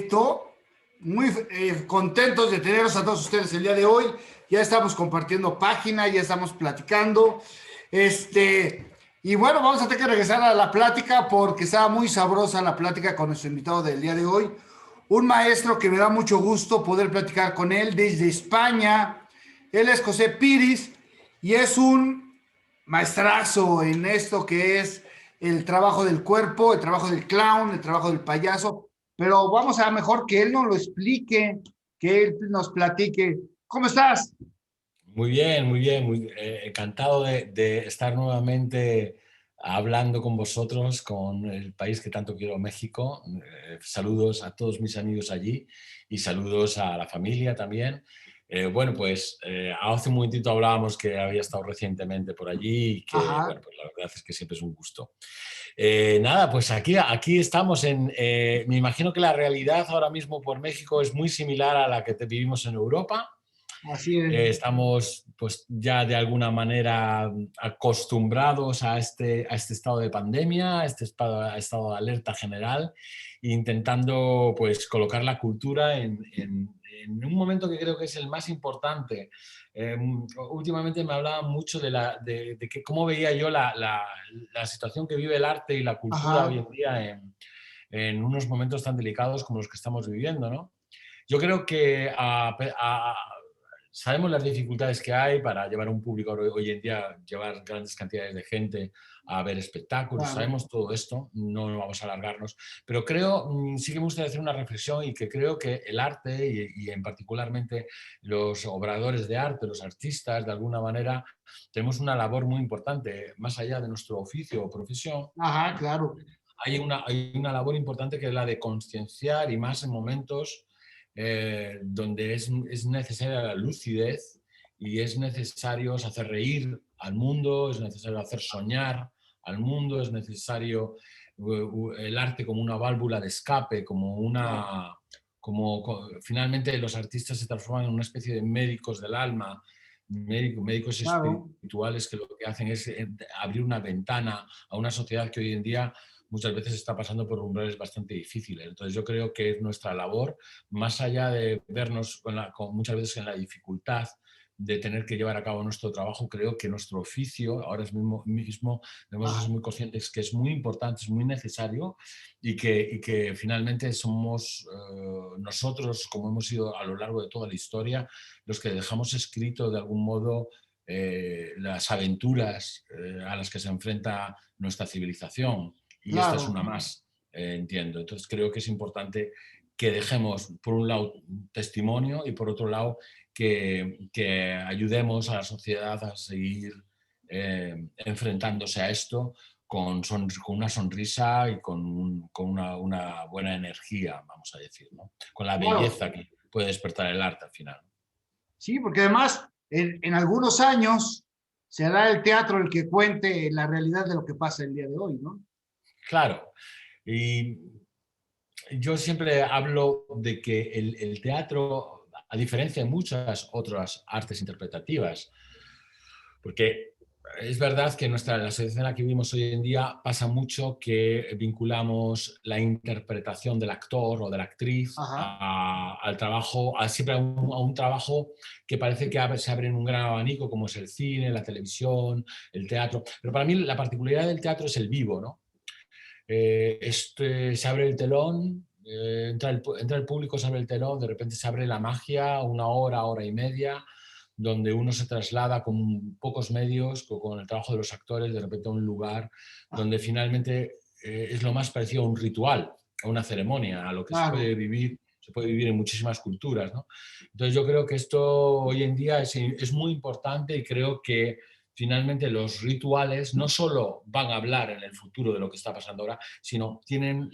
Beto. Muy contentos de tenerlos a todos ustedes el día de hoy. Ya estamos compartiendo página, ya estamos platicando. Y bueno, vamos a tener que regresar a la plática porque estaba muy sabrosa la plática con nuestro invitado del día de hoy. Un maestro que me da mucho gusto poder platicar con él desde España. Él es José Piris y es un maestrazo en esto que es el trabajo del cuerpo, el trabajo del clown, el trabajo del payaso. Pero vamos a mejor que él nos lo explique, que él nos platique. ¿Cómo estás? Muy bien, encantado de estar nuevamente hablando con vosotros, con el país que tanto quiero, México. Saludos a todos mis amigos allí y saludos a la familia también. Hace un momentito hablábamos que había estado recientemente por allí y que, Ajá. bueno, pues la verdad es que siempre es un gusto. Nada, pues aquí estamos me imagino que la realidad ahora mismo por México es muy similar a la que vivimos en Europa. Así es. Estamos pues ya de alguna manera acostumbrados a este estado de pandemia, a este estado de alerta general, intentando pues colocar la cultura en un momento que creo que es el más importante. Últimamente me hablaba mucho de cómo veía yo la situación que vive el arte y la cultura hoy Ajá. en día en unos momentos tan delicados como los que estamos viviendo, ¿no? Yo creo que sabemos las dificultades que hay para llevar un público hoy en día, llevar grandes cantidades de gente a ver espectáculos, Claro. sabemos todo esto, no vamos a alargarnos, pero sí que me gustaría hacer una reflexión y que creo que el arte y en particularmente los obradores de arte, los artistas, de alguna manera, tenemos una labor muy importante, más allá de nuestro oficio o profesión. Ajá, claro. Hay una labor importante que es la de concienciar y más en momentos donde es necesaria la lucidez y es necesario hacer reír al mundo, es necesario hacer soñar al mundo, es necesario el arte como una válvula de escape, Claro. finalmente los artistas se transforman en una especie de médicos del alma, médicos Claro. espirituales que lo que hacen es abrir una ventana a una sociedad que hoy en día muchas veces está pasando por umbrales bastante difíciles. Entonces yo creo que es nuestra labor, más allá de vernos muchas veces en la dificultad de tener que llevar a cabo nuestro trabajo, creo que nuestro oficio, ahora mismo debemos ser Ajá. muy conscientes que es muy importante, es muy necesario y que finalmente somos nosotros, como hemos sido a lo largo de toda la historia, los que dejamos escrito de algún modo las aventuras a las que se enfrenta nuestra civilización. Y esta es Claro. una más, entiendo. Entonces creo que es importante que dejemos, por un lado, un testimonio y por otro lado, que ayudemos a la sociedad a seguir enfrentándose a esto con una sonrisa y con una buena energía, vamos a decir, ¿no? Con la Claro. belleza que puede despertar el arte al final. Sí, porque además en algunos años será el teatro el que cuente la realidad de lo que pasa el día de hoy, ¿no? Claro, y yo siempre hablo de que el teatro, a diferencia de muchas otras artes interpretativas, porque es verdad que la sociedad en la que vivimos hoy en día pasa mucho que vinculamos la interpretación del actor o de la actriz Ajá. al trabajo, siempre a un trabajo que parece que se abre en un gran abanico, como es el cine, la televisión, el teatro. Pero para mí la particularidad del teatro es el vivo, ¿no? Se abre el telón, entra el público, se abre el telón, de repente se abre la magia, una hora, hora y media, donde uno se traslada con pocos medios, con el trabajo de los actores, de repente a un lugar donde finalmente es lo más parecido a un ritual, a una ceremonia, a lo que Claro. se puede vivir en muchísimas culturas, ¿no? Entonces yo creo que esto hoy en día es muy importante y creo que finalmente los rituales no solo van a hablar en el futuro de lo que está pasando ahora, sino tienen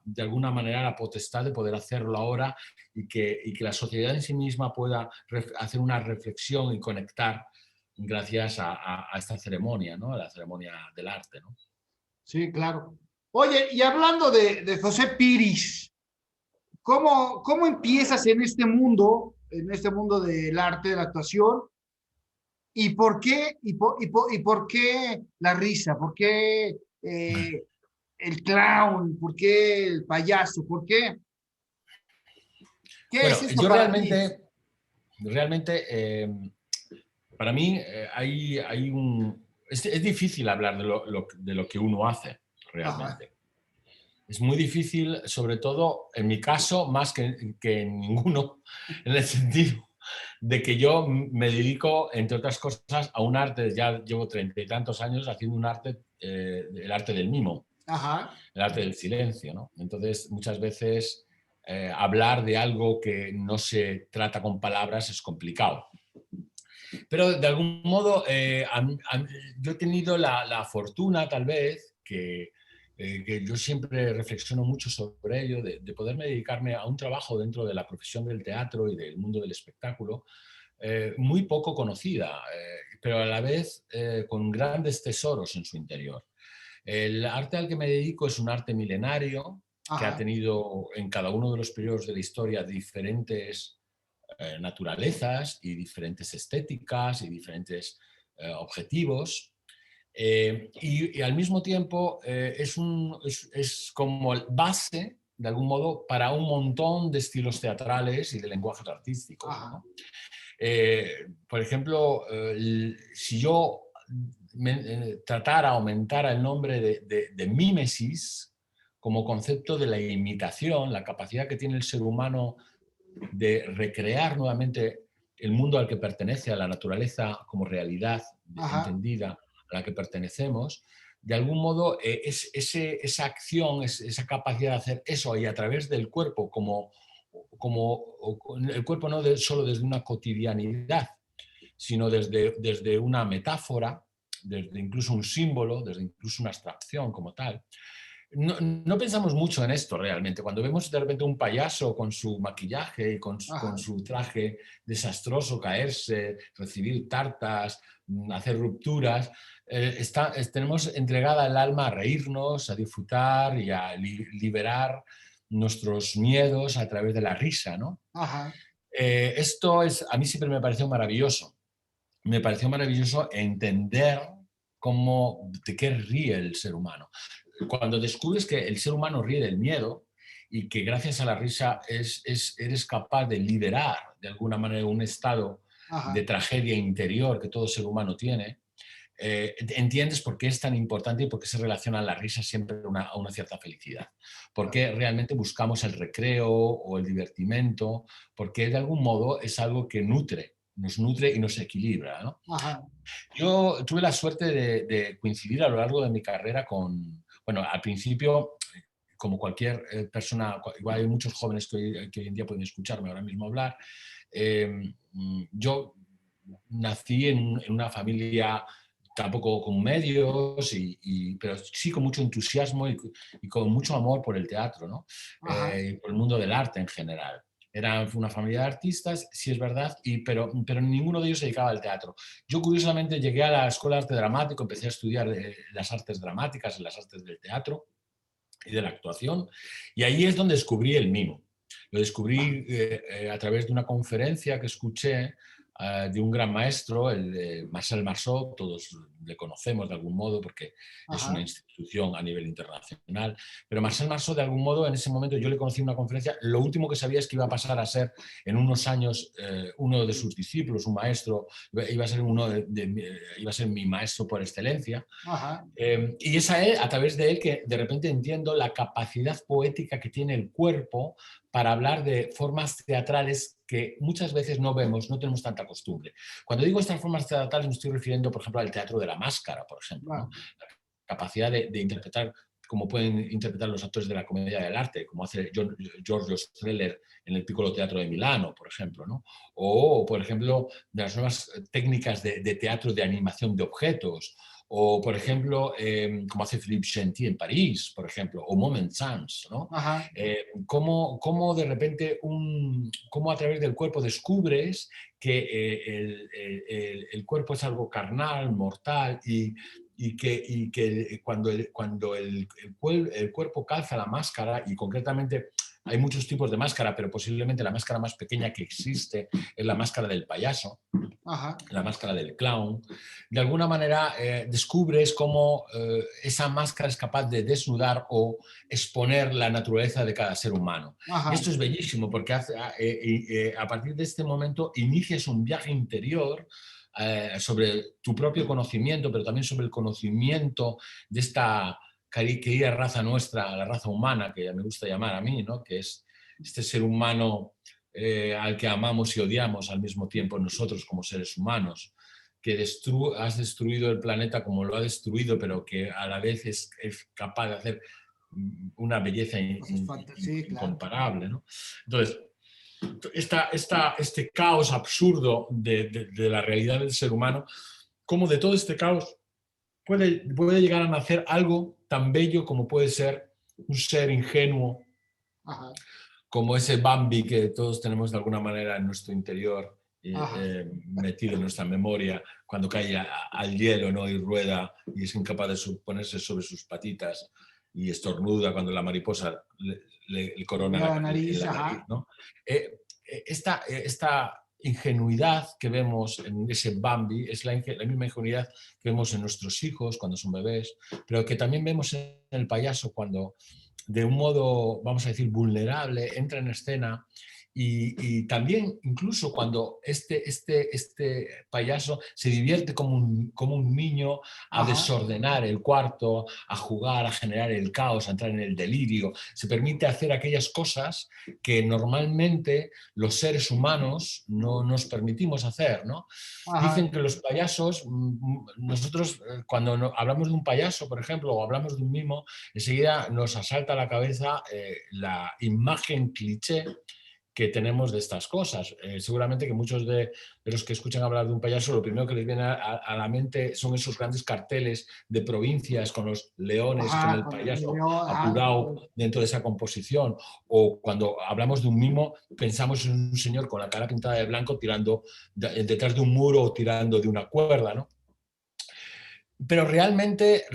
de alguna manera la potestad de poder hacerlo ahora y que la sociedad en sí misma pueda hacer una reflexión y conectar gracias a esta ceremonia, ¿no? A la ceremonia del arte, ¿no? Sí, claro. Oye, y hablando de José Piris, ¿cómo empiezas en este mundo del arte, de la actuación? ¿Y por qué, y por qué la risa? ¿Por qué el clown? ¿Por qué el payaso? ¿Por qué? ¿Qué Bueno, es esto yo para ti? realmente, para mí hay un... Es difícil hablar de lo que uno hace Ajá, realmente. Es muy difícil, sobre todo en mi caso, más que en ninguno, en el sentido de que yo me dedico, entre otras cosas, a un arte, ya llevo 30 y tantos años haciendo un arte, el arte del mimo, ajá, el arte del silencio, ¿no? Entonces, muchas veces hablar de algo que no se trata con palabras es complicado. Pero de algún modo, yo he tenido la fortuna, tal vez, que yo siempre reflexiono mucho sobre ello, de poderme dedicarme a un trabajo dentro de la profesión del teatro y del mundo del espectáculo, muy poco conocida, pero a la vez con grandes tesoros en su interior. El arte al que me dedico es un arte milenario que ha ajá, tenido en cada uno de los periodos de la historia diferentes naturalezas y diferentes estéticas y diferentes objetivos. Y al mismo tiempo es como base, de algún modo, para un montón de estilos teatrales y de lenguajes artísticos, ajá, ¿no? Por ejemplo, si yo tratara, aumentara el nombre de mímesis como concepto de la imitación, la capacidad que tiene el ser humano de recrear nuevamente el mundo al que pertenece, a la naturaleza como realidad ajá, entendida a la que pertenecemos, de algún modo esa acción, esa capacidad de hacer eso y a través del cuerpo, como el cuerpo no solo desde una cotidianidad, sino desde una metáfora, desde incluso un símbolo, desde incluso una abstracción como tal. No pensamos mucho en esto realmente. Cuando vemos de repente un payaso con su maquillaje y con ajá, su traje desastroso caerse, recibir tartas, hacer rupturas, tenemos entregada el alma a reírnos, a disfrutar y a liberar nuestros miedos a través de la risa, ¿no? ajá, Esto a mí siempre me pareció maravilloso. Me pareció maravilloso entender de qué ríe el ser humano. Cuando descubres que el ser humano ríe del miedo y que gracias a la risa eres capaz de liberar de alguna manera un estado de ajá, tragedia interior que todo ser humano tiene, entiendes por qué es tan importante y por qué se relaciona la risa siempre a una cierta felicidad. Porque realmente buscamos el recreo o el divertimento, porque de algún modo es algo que nos nutre y nos equilibra, ¿no? ajá, Yo tuve la suerte de coincidir a lo largo de mi carrera bueno, al principio, como cualquier persona, igual hay muchos jóvenes que hoy en día pueden escucharme ahora mismo hablar, yo nací en una familia tampoco con medios, pero sí con mucho entusiasmo y con mucho amor por el teatro, ¿no? ajá, Por el mundo del arte en general. Era una familia de artistas, sí es verdad, pero ninguno de ellos se dedicaba al teatro. Yo curiosamente llegué a la Escuela de Arte Dramático, empecé a estudiar las artes dramáticas, las artes del teatro y de la actuación, y ahí es donde descubrí el mimo. Lo descubrí a través de una conferencia que escuché de un gran maestro, el de Marcel Marceau, todos le conocemos de algún modo porque es una ajá, institución a nivel internacional, pero Marcel Marceau de algún modo en ese momento yo le conocí en una conferencia, lo último que sabía es que iba a pasar a ser en unos años uno de sus discípulos, un maestro, iba a ser, iba a ser mi maestro por excelencia, ajá, y es a través de él que de repente entiendo la capacidad poética que tiene el cuerpo para hablar de formas teatrales que muchas veces no vemos, no tenemos tanta costumbre. Cuando digo estas formas teatrales me estoy refiriendo, por ejemplo, al teatro de la máscara, por ejemplo, ¿no? va, La capacidad de interpretar como pueden interpretar los actores de la comedia del arte, como hace Giorgio Strehler en el Piccolo Teatro de Milano, por ejemplo, ¿no? O, por ejemplo, de las nuevas técnicas de teatro de animación de objetos, o, por ejemplo, como hace Philippe Gentil en París, por ejemplo, o Moment Sans, ¿no? ajá, Cómo de repente, cómo a través del cuerpo descubres que el cuerpo es algo carnal, mortal, y que cuando el cuerpo calza la máscara, y concretamente hay muchos tipos de máscara, pero posiblemente la máscara más pequeña que existe es la máscara del payaso, Ajá. la máscara del clown. De alguna manera descubres cómo esa máscara es capaz de desnudar o exponer la naturaleza de cada ser humano. Y Ajá. esto es bellísimo porque a partir de este momento inicias un viaje interior sobre tu propio conocimiento, pero también sobre el conocimiento de esta querida raza nuestra, la raza humana, que me gusta llamar a mí, ¿no? Que es este ser humano al que amamos y odiamos al mismo tiempo nosotros como seres humanos, que has destruido el planeta como lo ha destruido, pero que a la vez es capaz de hacer una belleza Sí, claro. incomparable, ¿no? Entonces, este caos absurdo de la realidad del ser humano, como de todo este caos puede llegar a nacer algo tan bello como puede ser un ser ingenuo, Ajá. como ese Bambi que todos tenemos de alguna manera en nuestro interior, Ajá. metido en nuestra memoria, cuando cae al hielo, ¿no? Y rueda y es incapaz de ponerse sobre sus patitas y estornuda cuando la mariposa le corona La en nariz, la nariz, ajá. ¿no? Esta ingenuidad que vemos en ese Bambi es la misma ingenuidad que vemos en nuestros hijos cuando son bebés, pero que también vemos en el payaso cuando de un modo, vamos a decir, vulnerable, entra en escena y también incluso cuando este payaso se divierte como un niño a Ajá. desordenar el cuarto, a jugar, a generar el caos, a entrar en el delirio, se permite hacer aquellas cosas que normalmente los seres humanos no nos permitimos hacer, ¿no? Ajá. Dicen que los payasos, nosotros cuando hablamos de un payaso, por ejemplo, o hablamos de un mimo, enseguida nos asalta a la cabeza la imagen cliché que tenemos de estas cosas. Seguramente que muchos de los que escuchan hablar de un payaso, lo primero que les viene a la mente son esos grandes carteles de provincias con los leones y con Ajá. el Con el payaso león, ajá. apurado dentro de esa composición. O cuando hablamos de un mimo, pensamos en un señor con la cara pintada de blanco tirando detrás de un muro o tirando de una cuerda, ¿no? Pero realmente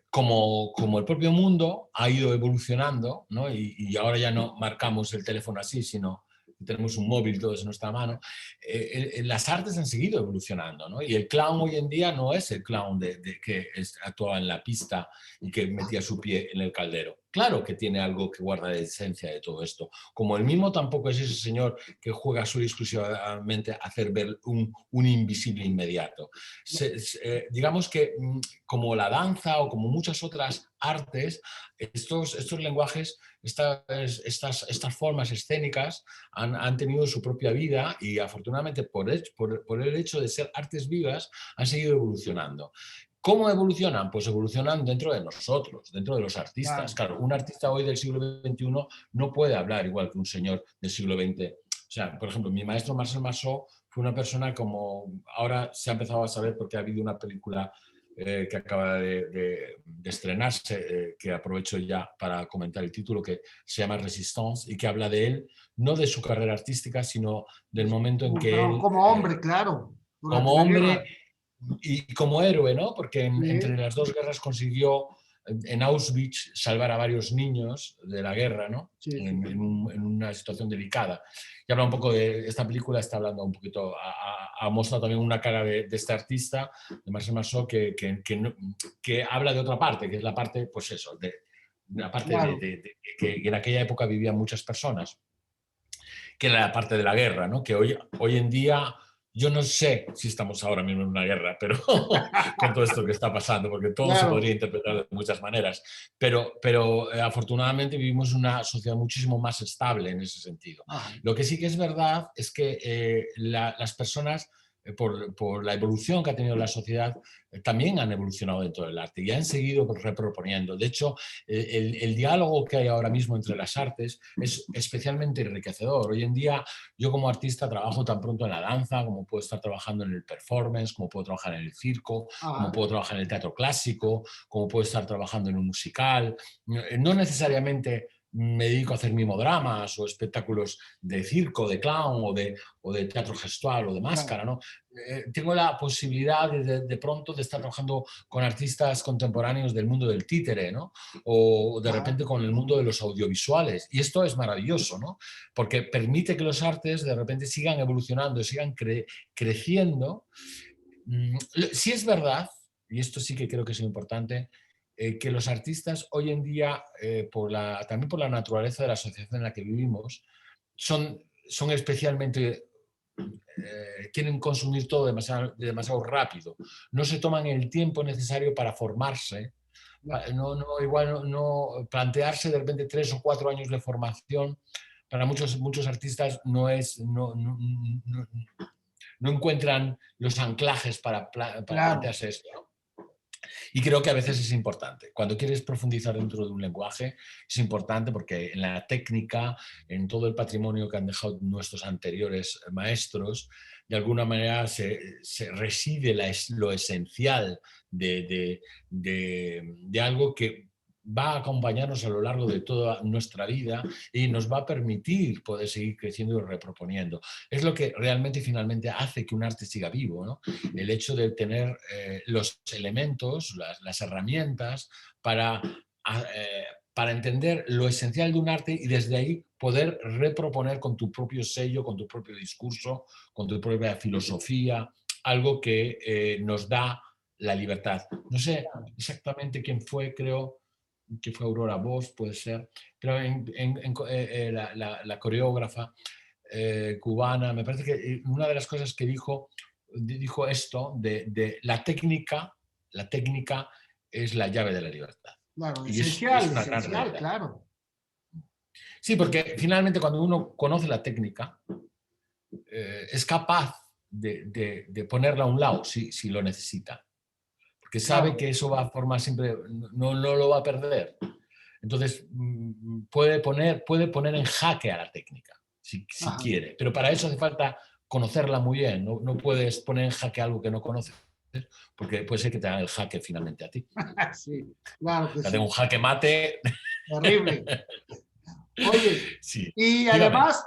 como el propio mundo ha ido evolucionando, ¿no? Y ahora ya no marcamos el teléfono así, sino que tenemos un móvil todos en nuestra mano, las artes han seguido evolucionando, ¿no? Y el clown hoy en día no es el clown que actuaba en la pista y que metía su pie en el caldero. Claro que tiene algo que guarda de esencia de todo esto. Como el mimo tampoco es ese señor que juega solo y exclusivamente a hacer ver un invisible inmediato. Digamos que como la danza o como muchas otras artes, estos lenguajes, estas formas escénicas han tenido su propia vida y afortunadamente por el hecho de ser artes vivas han seguido evolucionando. ¿Cómo evolucionan? Pues evolucionan dentro de nosotros, dentro de los artistas. Claro. Claro, un artista hoy del siglo XXI no puede hablar igual que un señor del siglo XX. O sea, por ejemplo, mi maestro Marcel Marceau fue una persona como ahora se ha empezado a saber porque ha habido una película que acaba de estrenarse, que aprovecho ya para comentar el título, que se llama Resistance y que habla de él, no de su carrera artística, sino del momento en que él, Como hombre, claro. Durante como la hombre guerra. y como héroe, ¿no? Porque entre Sí. las dos guerras consiguió en Auschwitz salvar a varios niños de la guerra, ¿no? Sí, sí. En una situación delicada. Y habla un poco de esta película, está hablando un poquito, ha mostrado también una cara de este artista, de Marcel Marceau, que habla de otra parte, que es la parte, pues eso, de la parte Claro. que en aquella época vivían muchas personas, que era la parte de la guerra, ¿no? Que hoy en día yo no sé si estamos ahora mismo en una guerra, pero con todo esto que está pasando, porque todo se Claro. podría interpretar de muchas maneras, pero afortunadamente vivimos una sociedad muchísimo más estable en ese sentido. Ajá. Lo que sí que es verdad es que las personas, por la evolución que ha tenido la sociedad, también han evolucionado dentro del arte y han seguido reproponiendo. De hecho, el diálogo que hay ahora mismo entre las artes es especialmente enriquecedor. Hoy en día, yo como artista trabajo tan pronto en la danza, como puedo estar trabajando en el performance, como puedo trabajar en el circo, como Ajá. puedo trabajar en el teatro clásico, como puedo estar trabajando en un musical. No necesariamente me dedico a hacer mimodramas o espectáculos de circo, de clown o de teatro gestual o de máscara, ¿no? Tengo la posibilidad de pronto de estar trabajando con artistas contemporáneos del mundo del títere, ¿no? O de repente con el mundo de los audiovisuales. Y esto es maravilloso, ¿no? Porque permite que los artes de repente sigan evolucionando, sigan creciendo. Sí es verdad, y esto sí que creo que es importante, que los artistas hoy en día, también por la naturaleza de la sociedad en la que vivimos, son especialmente, quieren consumir todo demasiado rápido. No se toman el tiempo necesario para formarse. Igual no plantearse de repente 3 o 4 años de formación para muchos artistas no encuentran los anclajes para plantearse esto, ¿no? Y creo que a veces es importante. Cuando quieres profundizar dentro de un lenguaje, es importante porque en la técnica, en todo el patrimonio que han dejado nuestros anteriores maestros, de alguna manera se reside lo esencial de algo que va a acompañarnos a lo largo de toda nuestra vida y nos va a permitir poder seguir creciendo y reproponiendo. Es lo que realmente y finalmente hace que un arte siga vivo, ¿no? El hecho de tener los elementos, las herramientas para entender lo esencial de un arte y desde ahí poder reproponer con tu propio sello, con tu propio discurso, con tu propia filosofía, algo que nos da la libertad. No sé exactamente quién fue, creo que fue Aurora Bosch, puede ser, pero la coreógrafa cubana, me parece que una de las cosas que dijo esto de la técnica es la llave de la libertad. Claro, Y es una gran esencial, realidad. claro. Sí, porque finalmente cuando uno conoce la técnica, es capaz de ponerla a un lado si lo necesita. Porque sabe Claro. que eso va a formar siempre, no lo va a perder. Entonces, puede poner en jaque a la técnica, si Ajá. quiere. Pero para eso hace falta conocerla muy bien. No puedes poner en jaque algo que no conoces, porque puede ser que te haga el jaque finalmente a ti. Sí, claro que Te haga sí. un jaque mate. Terrible. Oye, Sí, y dígame. además,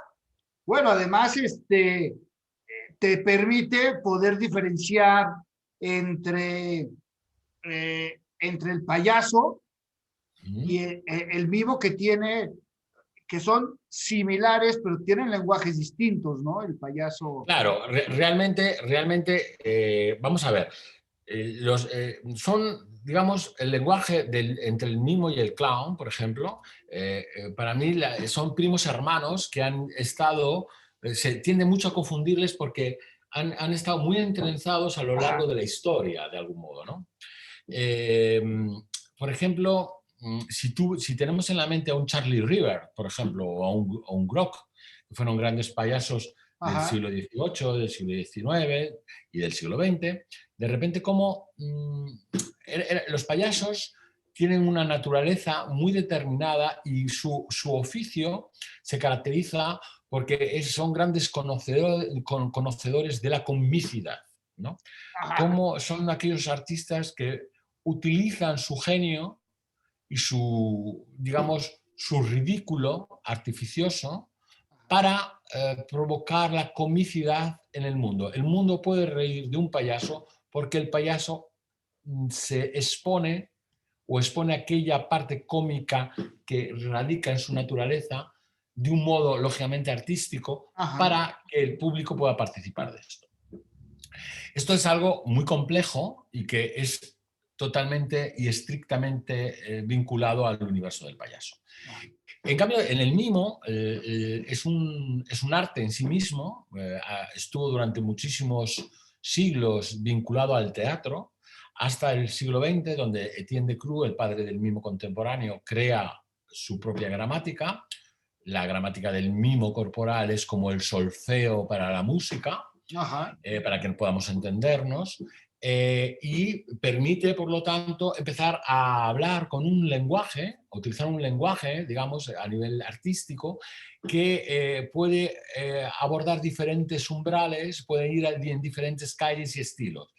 bueno, además, te permite poder diferenciar entre, entre el payaso y el vivo que tiene, que son similares, pero tienen lenguajes distintos, ¿no? El payaso. Claro, realmente, vamos a ver, digamos, el lenguaje entre el mimo y el clown, por ejemplo, para mí son primos hermanos que han estado, se tiende mucho a confundirles porque han estado muy entrelazados a lo largo de la historia, de algún modo, ¿no? Eh, por ejemplo, si tenemos en la mente a un Charlie River, por ejemplo, o a un Grock, que fueron grandes payasos del Ajá. siglo XVIII, del siglo XIX y del siglo XX, de repente como los payasos tienen una naturaleza muy determinada y su oficio se caracteriza porque son grandes conocedores de la comicidad, ¿no? Ajá. Como son aquellos artistas que utilizan su genio y digamos, su ridículo artificioso para provocar la comicidad en el mundo. El mundo puede reír de un payaso porque el payaso se expone aquella parte cómica que radica en su naturaleza de un modo lógicamente artístico Ajá. para que el público pueda participar de esto. Esto es algo muy complejo y que es totalmente y estrictamente vinculado al universo del payaso. En cambio, en el mimo es un arte en sí mismo, estuvo durante muchísimos siglos vinculado al teatro, hasta el siglo XX, donde Etienne de Creux, el padre del mimo contemporáneo, crea su propia gramática. La gramática del mimo corporal es como el solfeo para la música, Ajá. para que podamos entendernos, y permite, por lo tanto, empezar a hablar con un lenguaje, utilizar un lenguaje, digamos, a nivel artístico, que puede abordar diferentes umbrales, puede ir en diferentes calles y estilos.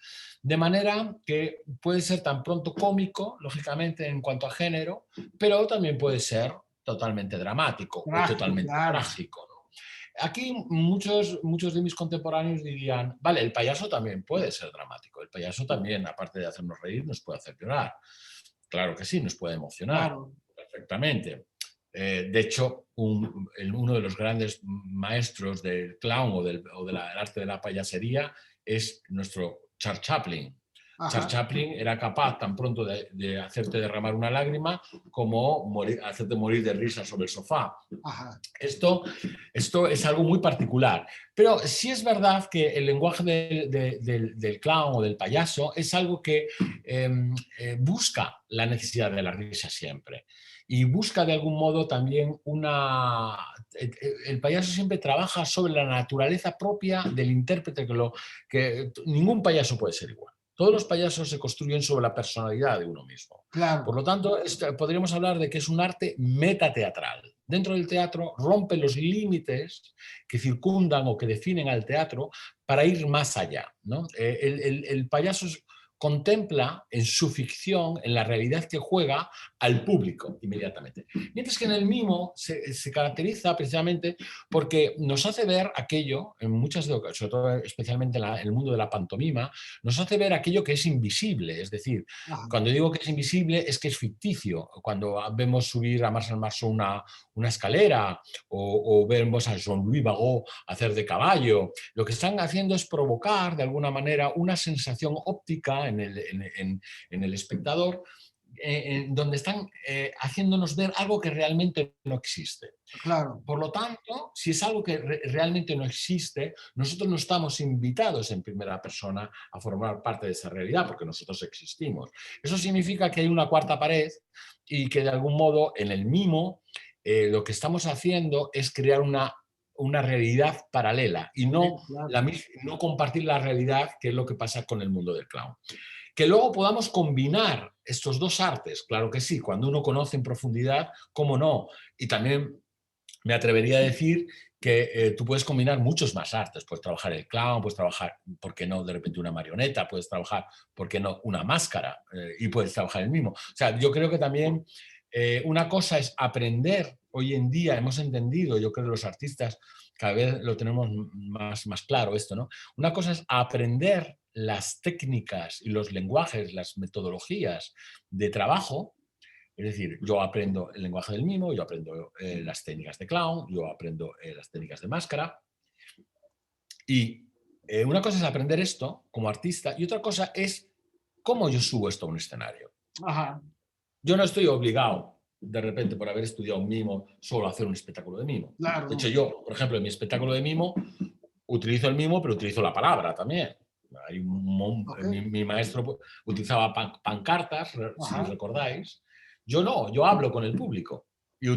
De manera que puede ser tan pronto cómico, lógicamente, en cuanto a género, pero también puede ser totalmente dramático o Trágico, totalmente claro. trágico, ¿no? Aquí muchos de mis contemporáneos dirían, vale, el payaso también puede ser dramático, el payaso también, aparte de hacernos reír, nos puede hacer llorar. Claro que sí, nos puede emocionar Claro. perfectamente. De hecho, uno de los grandes maestros del clown o del arte de la payasería es nuestro Charles Chaplin. Charles Ajá. Chaplin era capaz tan pronto de hacerte derramar una lágrima como hacerte morir de risa sobre el sofá. Ajá. Esto es algo muy particular, pero sí es verdad que el lenguaje del clown o del payaso es algo que busca la necesidad de la risa siempre y busca de algún modo también el payaso siempre trabaja sobre la naturaleza propia del intérprete, que ningún payaso puede ser igual. Todos los payasos se construyen sobre la personalidad de uno mismo. Por Claro. lo tanto, podríamos hablar de que es un arte metateatral. Dentro del teatro rompe los límites que circundan o que definen al teatro para ir más allá, ¿no? El payaso contempla en su ficción, en la realidad que juega, al público inmediatamente. Mientras que en el mimo se caracteriza precisamente porque nos hace ver aquello, en muchas de ocasiones, sobre todo especialmente en el mundo de la pantomima, nos hace ver aquello que es invisible. Es decir, Ajá. cuando digo que es invisible es que es ficticio. Cuando vemos subir a Marcel Marceau una escalera o vemos a Jean-Louis Barrault hacer de caballo, lo que están haciendo es provocar de alguna manera una sensación óptica en el espectador, donde están haciéndonos ver algo que realmente no existe. Claro. Por lo tanto, si es algo que realmente no existe, nosotros no estamos invitados en primera persona a formar parte de esa realidad, porque nosotros existimos. Eso significa que hay una cuarta pared y que de algún modo en el mimo lo que estamos haciendo es crear una realidad paralela y Sí, claro. no compartir la realidad, que es lo que pasa con el mundo del clown. Que luego podamos combinar estos dos artes, claro que sí, cuando uno conoce en profundidad, cómo no. Y también me atrevería a decir que tú puedes combinar muchos más artes. Puedes trabajar el clown, puedes trabajar, ¿por qué no?, de repente una marioneta, puedes trabajar, ¿por qué no?, una máscara y puedes trabajar el mismo. O sea, yo creo que también una cosa es aprender. Hoy en día hemos entendido, yo creo que los artistas cada vez lo tenemos más claro esto, ¿no? Una cosa es aprender las técnicas y los lenguajes, las metodologías de trabajo. Es decir, yo aprendo el lenguaje del mimo, yo aprendo las técnicas de clown, yo aprendo las técnicas de máscara. Y una cosa es aprender esto como artista y otra cosa es cómo yo subo esto a un escenario. Ajá. Yo no estoy obligado, de repente, por haber estudiado un mimo, solo a hacer un espectáculo de mimo. Claro, De hecho, no. yo, por ejemplo, en mi espectáculo de mimo, utilizo el mimo, pero utilizo la palabra también. Ok. Mi maestro utilizaba pancartas, si Ajá. recordáis. Yo no, yo hablo con el público. Y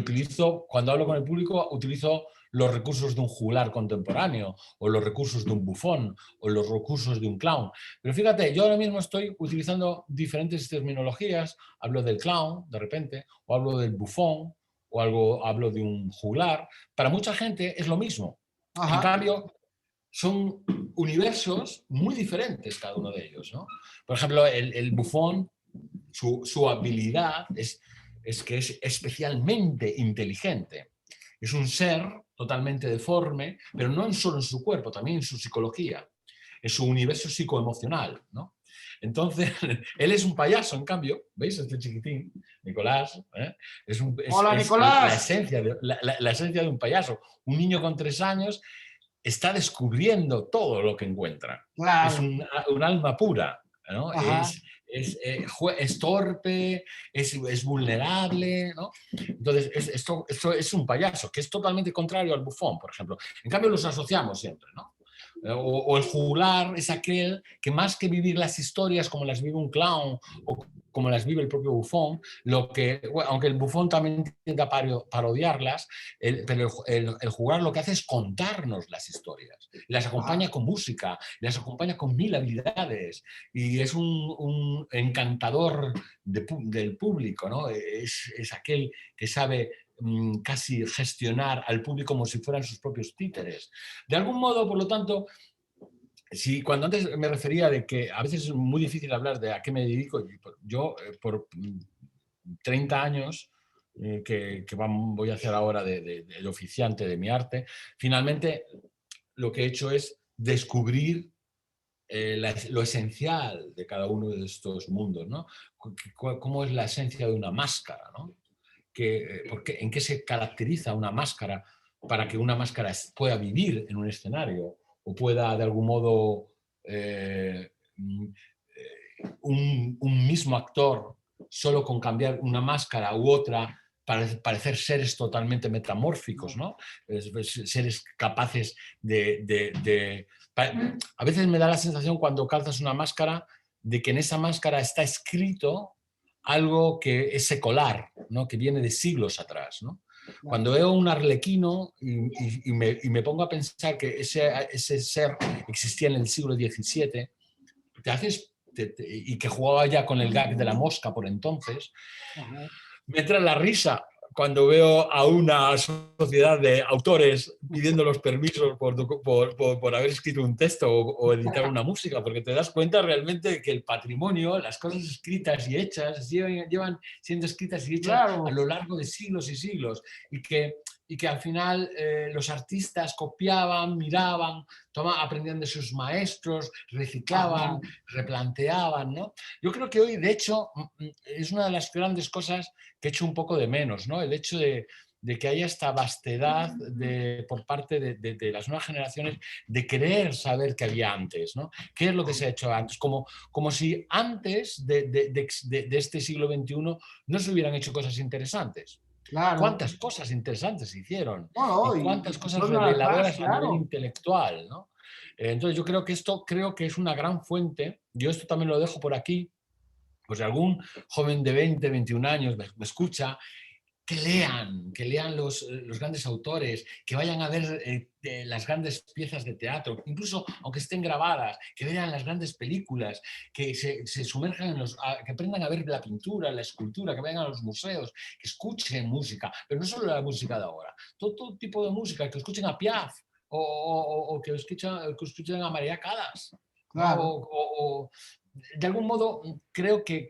cuando hablo con el público, utilizo los recursos de un juglar contemporáneo, o los recursos de un bufón, o los recursos de un clown. Pero fíjate, yo ahora mismo estoy utilizando diferentes terminologías. Hablo del clown, de repente, o hablo del bufón, hablo de un juglar. Para mucha gente es lo mismo. En Ajá. cambio, son universos muy diferentes cada uno de ellos, ¿no? Por ejemplo, el bufón, su habilidad es que es especialmente inteligente. Es un ser totalmente deforme, pero no solo en su cuerpo, también en su psicología, en su universo psicoemocional, ¿no? Entonces, él es un payaso, en cambio, ¿veis? Este chiquitín, Nicolás, Hola, es Nicolás. la esencia de un payaso. Un niño con 3 años está descubriendo todo lo que encuentra. Es Claro. un alma pura, ¿no? Ajá. Es torpe, es vulnerable, ¿no? Entonces, esto es un payaso, que es totalmente contrario al bufón, por ejemplo. En cambio, los asociamos siempre, ¿no? O el juglar es aquel que, más que vivir las historias como las vive un clown o como las vive el propio bufón, aunque el bufón también intenta parodiarlas, pero el jugar lo que hace es contarnos las historias. Las Ajá. acompaña con música, las acompaña con mil habilidades y es un encantador del público, ¿no? Es aquel que sabe casi gestionar al público como si fueran sus propios títeres. De algún modo, por lo tanto, cuando antes me refería de que a veces es muy difícil hablar de a qué me dedico, yo por 30 años voy a hacer ahora de oficiante de mi arte, finalmente lo que he hecho es descubrir lo esencial de cada uno de estos mundos, ¿no? ¿Cómo es la esencia de una máscara, ¿no? ¿En qué se caracteriza una máscara para que una máscara pueda vivir en un escenario o pueda de algún modo un mismo actor solo con cambiar una máscara u otra parecer seres totalmente metamórficos, ¿no? Seres capaces a veces me da la sensación cuando calzas una máscara de que en esa máscara está escrito algo que es secular, ¿no? Que viene de siglos atrás, ¿no? Cuando veo un arlequino y me pongo a pensar que ese ser existía en el siglo XVII, te haces y que jugaba ya con el gag de la mosca por entonces, me entra la risa cuando veo a una sociedad de autores pidiendo los permisos por haber escrito un texto o editar una música, porque te das cuenta realmente que el patrimonio, las cosas escritas y hechas, llevan siendo escritas y hechas a lo largo de siglos y siglos, y que al final los artistas copiaban, miraban, aprendían de sus maestros, reciclaban, replanteaban, ¿no? Yo creo que hoy, de hecho, es una de las grandes cosas que echo un poco de menos, ¿no? El hecho de que haya esta vastedad por parte de las nuevas generaciones de querer saber qué había antes, ¿no? ¿Qué es lo que se ha hecho antes? Como si antes de este siglo XXI no se hubieran hecho cosas interesantes. Claro. ¿Cuántas cosas interesantes se hicieron? No, y cuántas cosas son una paz, reveladoras a nivel claro. intelectual, ¿no? Entonces yo creo que es una gran fuente. Yo esto también lo dejo por aquí, pues si algún joven de 20, 21 años me escucha, que lean los grandes autores, que vayan a ver las grandes piezas de teatro, incluso aunque estén grabadas, que vean las grandes películas, que se sumerjan que aprendan a ver la pintura, la escultura, que vayan a los museos, que escuchen música, pero no solo la música de ahora, todo tipo de música, que escuchen a Piaf o que escuchen a María Callas. Claro. ¿No? De algún modo, creo que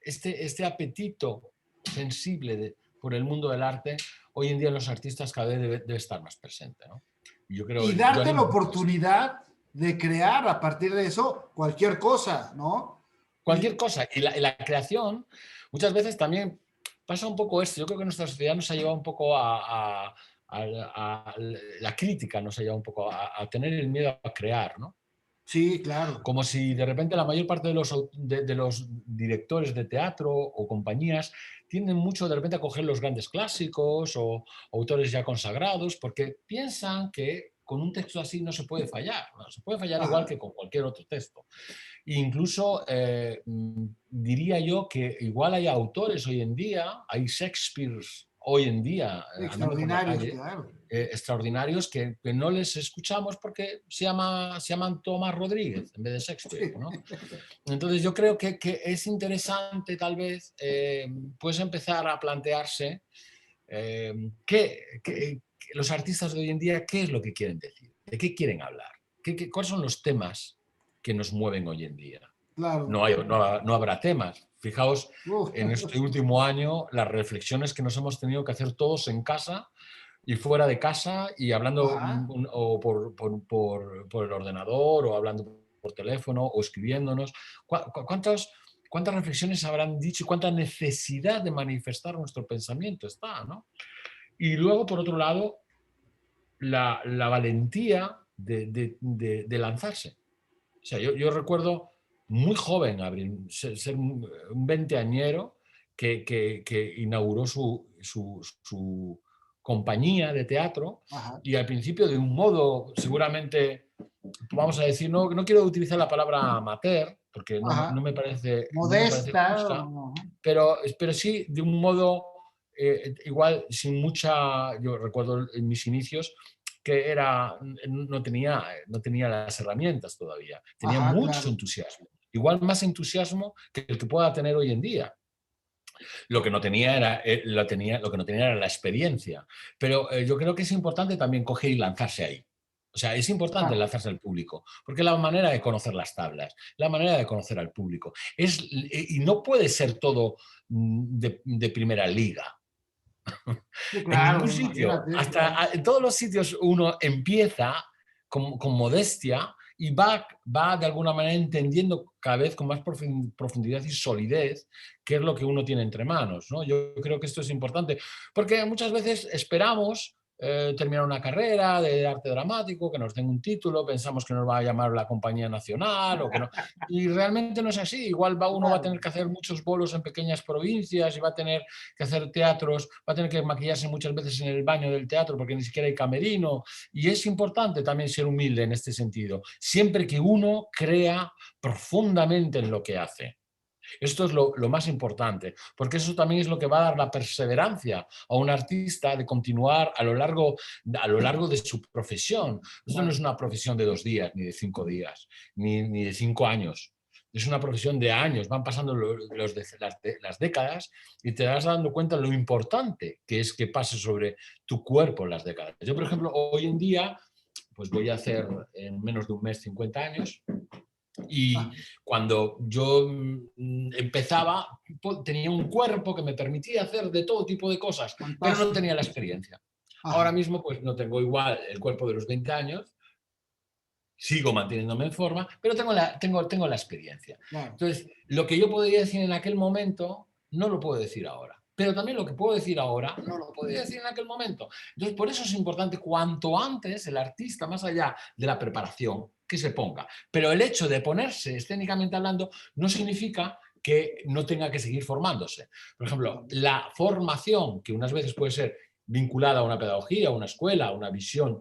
este apetito sensible por el mundo del arte, hoy en día en los artistas cada vez debe estar más presente, ¿no? Y darte la oportunidad de crear a partir de eso cualquier cosa, ¿no? Cualquier cosa. Y la creación, muchas veces también pasa un poco esto. Yo creo que nuestra sociedad nos ha llevado un poco a la crítica, nos ha llevado un poco a tener el miedo a crear, ¿no? Sí, claro. Como si de repente la mayor parte de los directores de teatro o compañías tienden mucho de repente a coger los grandes clásicos o autores ya consagrados porque piensan que con un texto así no se puede fallar. ¿No? Se puede fallar igual que con cualquier otro texto. E incluso diría yo que igual hay autores hoy en día, hay Shakespeares hoy en día, extraordinarios, claro. Extraordinarios que no les escuchamos porque se llaman Tomás Rodríguez en vez de Shakespeare, ¿no? Entonces yo creo que es interesante tal vez pues empezar a plantearse que los artistas de hoy en día, ¿qué es lo que quieren decir? ¿De qué quieren hablar? ¿Cuáles son los temas que nos mueven hoy en día? Claro. No habrá temas. Fijaos, en este último año, las reflexiones que nos hemos tenido que hacer todos en casa y fuera de casa y hablando o por el ordenador o hablando por teléfono o escribiéndonos. ¿Cuántas reflexiones habrán dicho y cuánta necesidad de manifestar nuestro pensamiento está, ¿no? Y luego, por otro lado, la valentía de lanzarse. O sea, yo recuerdo muy joven, ser un veinteañero que inauguró su compañía de teatro y al principio de un modo seguramente, vamos a decir, no quiero utilizar la palabra amateur porque no me parece modesta, justa, pero sí de un modo igual sin mucha, yo recuerdo en mis inicios, que no tenía las herramientas todavía, tenía mucho entusiasmo, igual más entusiasmo que el que pueda tener hoy en día. Lo que no tenía era la experiencia, pero yo creo que es importante también coger y lanzarse ahí. O sea, es importante enlazarse al público, porque es la manera de conocer las tablas, la manera de conocer al público. Y no puede ser todo de primera liga. Sí, En claro, ningún sitio, imagínate. hasta en todos los sitios uno empieza con modestia y va de alguna manera entendiendo cada vez con más profundidad y solidez qué es lo que uno tiene entre manos, ¿no? Yo creo que esto es importante, porque muchas veces esperamos terminar una carrera de arte dramático, que nos den un título, pensamos que nos va a llamar la compañía nacional o que no, y realmente no es así. Igual uno va a Claro. tener que hacer muchos bolos en pequeñas provincias y va a tener que hacer teatros, va a tener que maquillarse muchas veces en el baño del teatro porque ni siquiera hay camerino. Y es importante también ser humilde en este sentido, siempre que uno crea profundamente en lo que hace. Esto es lo más importante, porque eso también es lo que va a dar la perseverancia a un artista de continuar a lo largo de su profesión. Esto no es una profesión de 2 días, ni de 5 días, ni de 5 años. Es una profesión de años, van pasando las décadas y te vas dando cuenta de lo importante que es que pase sobre tu cuerpo las décadas. Yo, por ejemplo, hoy en día, pues voy a hacer en menos de un mes 50 años. Y cuando yo empezaba, tenía un cuerpo que me permitía hacer de todo tipo de cosas, pero no Fantástico. tenía la experiencia. Ahora Ajá, mismo, pues no tengo igual el cuerpo de los 20 años, sigo manteniéndome en forma, pero tengo la experiencia. claro. Entonces, lo que yo podría decir en aquel momento, no lo puedo decir ahora. Pero también lo que puedo decir ahora, no lo podía decir en aquel momento. Entonces, por eso es importante cuanto antes el artista, más allá de la preparación, que se ponga. Pero el hecho de ponerse escénicamente hablando no significa que no tenga que seguir formándose. Por ejemplo, la formación, que unas veces puede ser vinculada a una pedagogía, a una escuela, a una visión,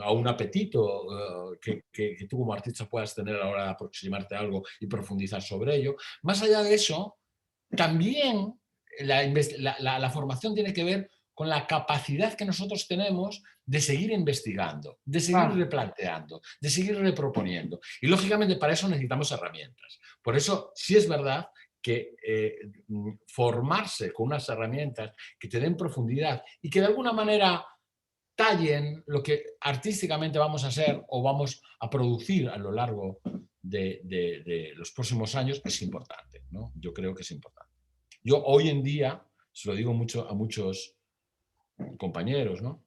a un apetito que tú como artista puedas tener a la hora de aproximarte a algo y profundizar sobre ello. Más allá de eso, también la formación tiene que ver con la capacidad que nosotros tenemos de seguir investigando, de seguir Claro. replanteando, de seguir reproponiendo. Y lógicamente para eso necesitamos herramientas. Por eso sí es verdad que formarse con unas herramientas que te den profundidad y que de alguna manera tallen lo que artísticamente vamos a hacer o vamos a producir a lo largo de los próximos años es importante, ¿no? Yo creo que es importante. Yo hoy en día, se lo digo mucho a muchos compañeros, ¿no?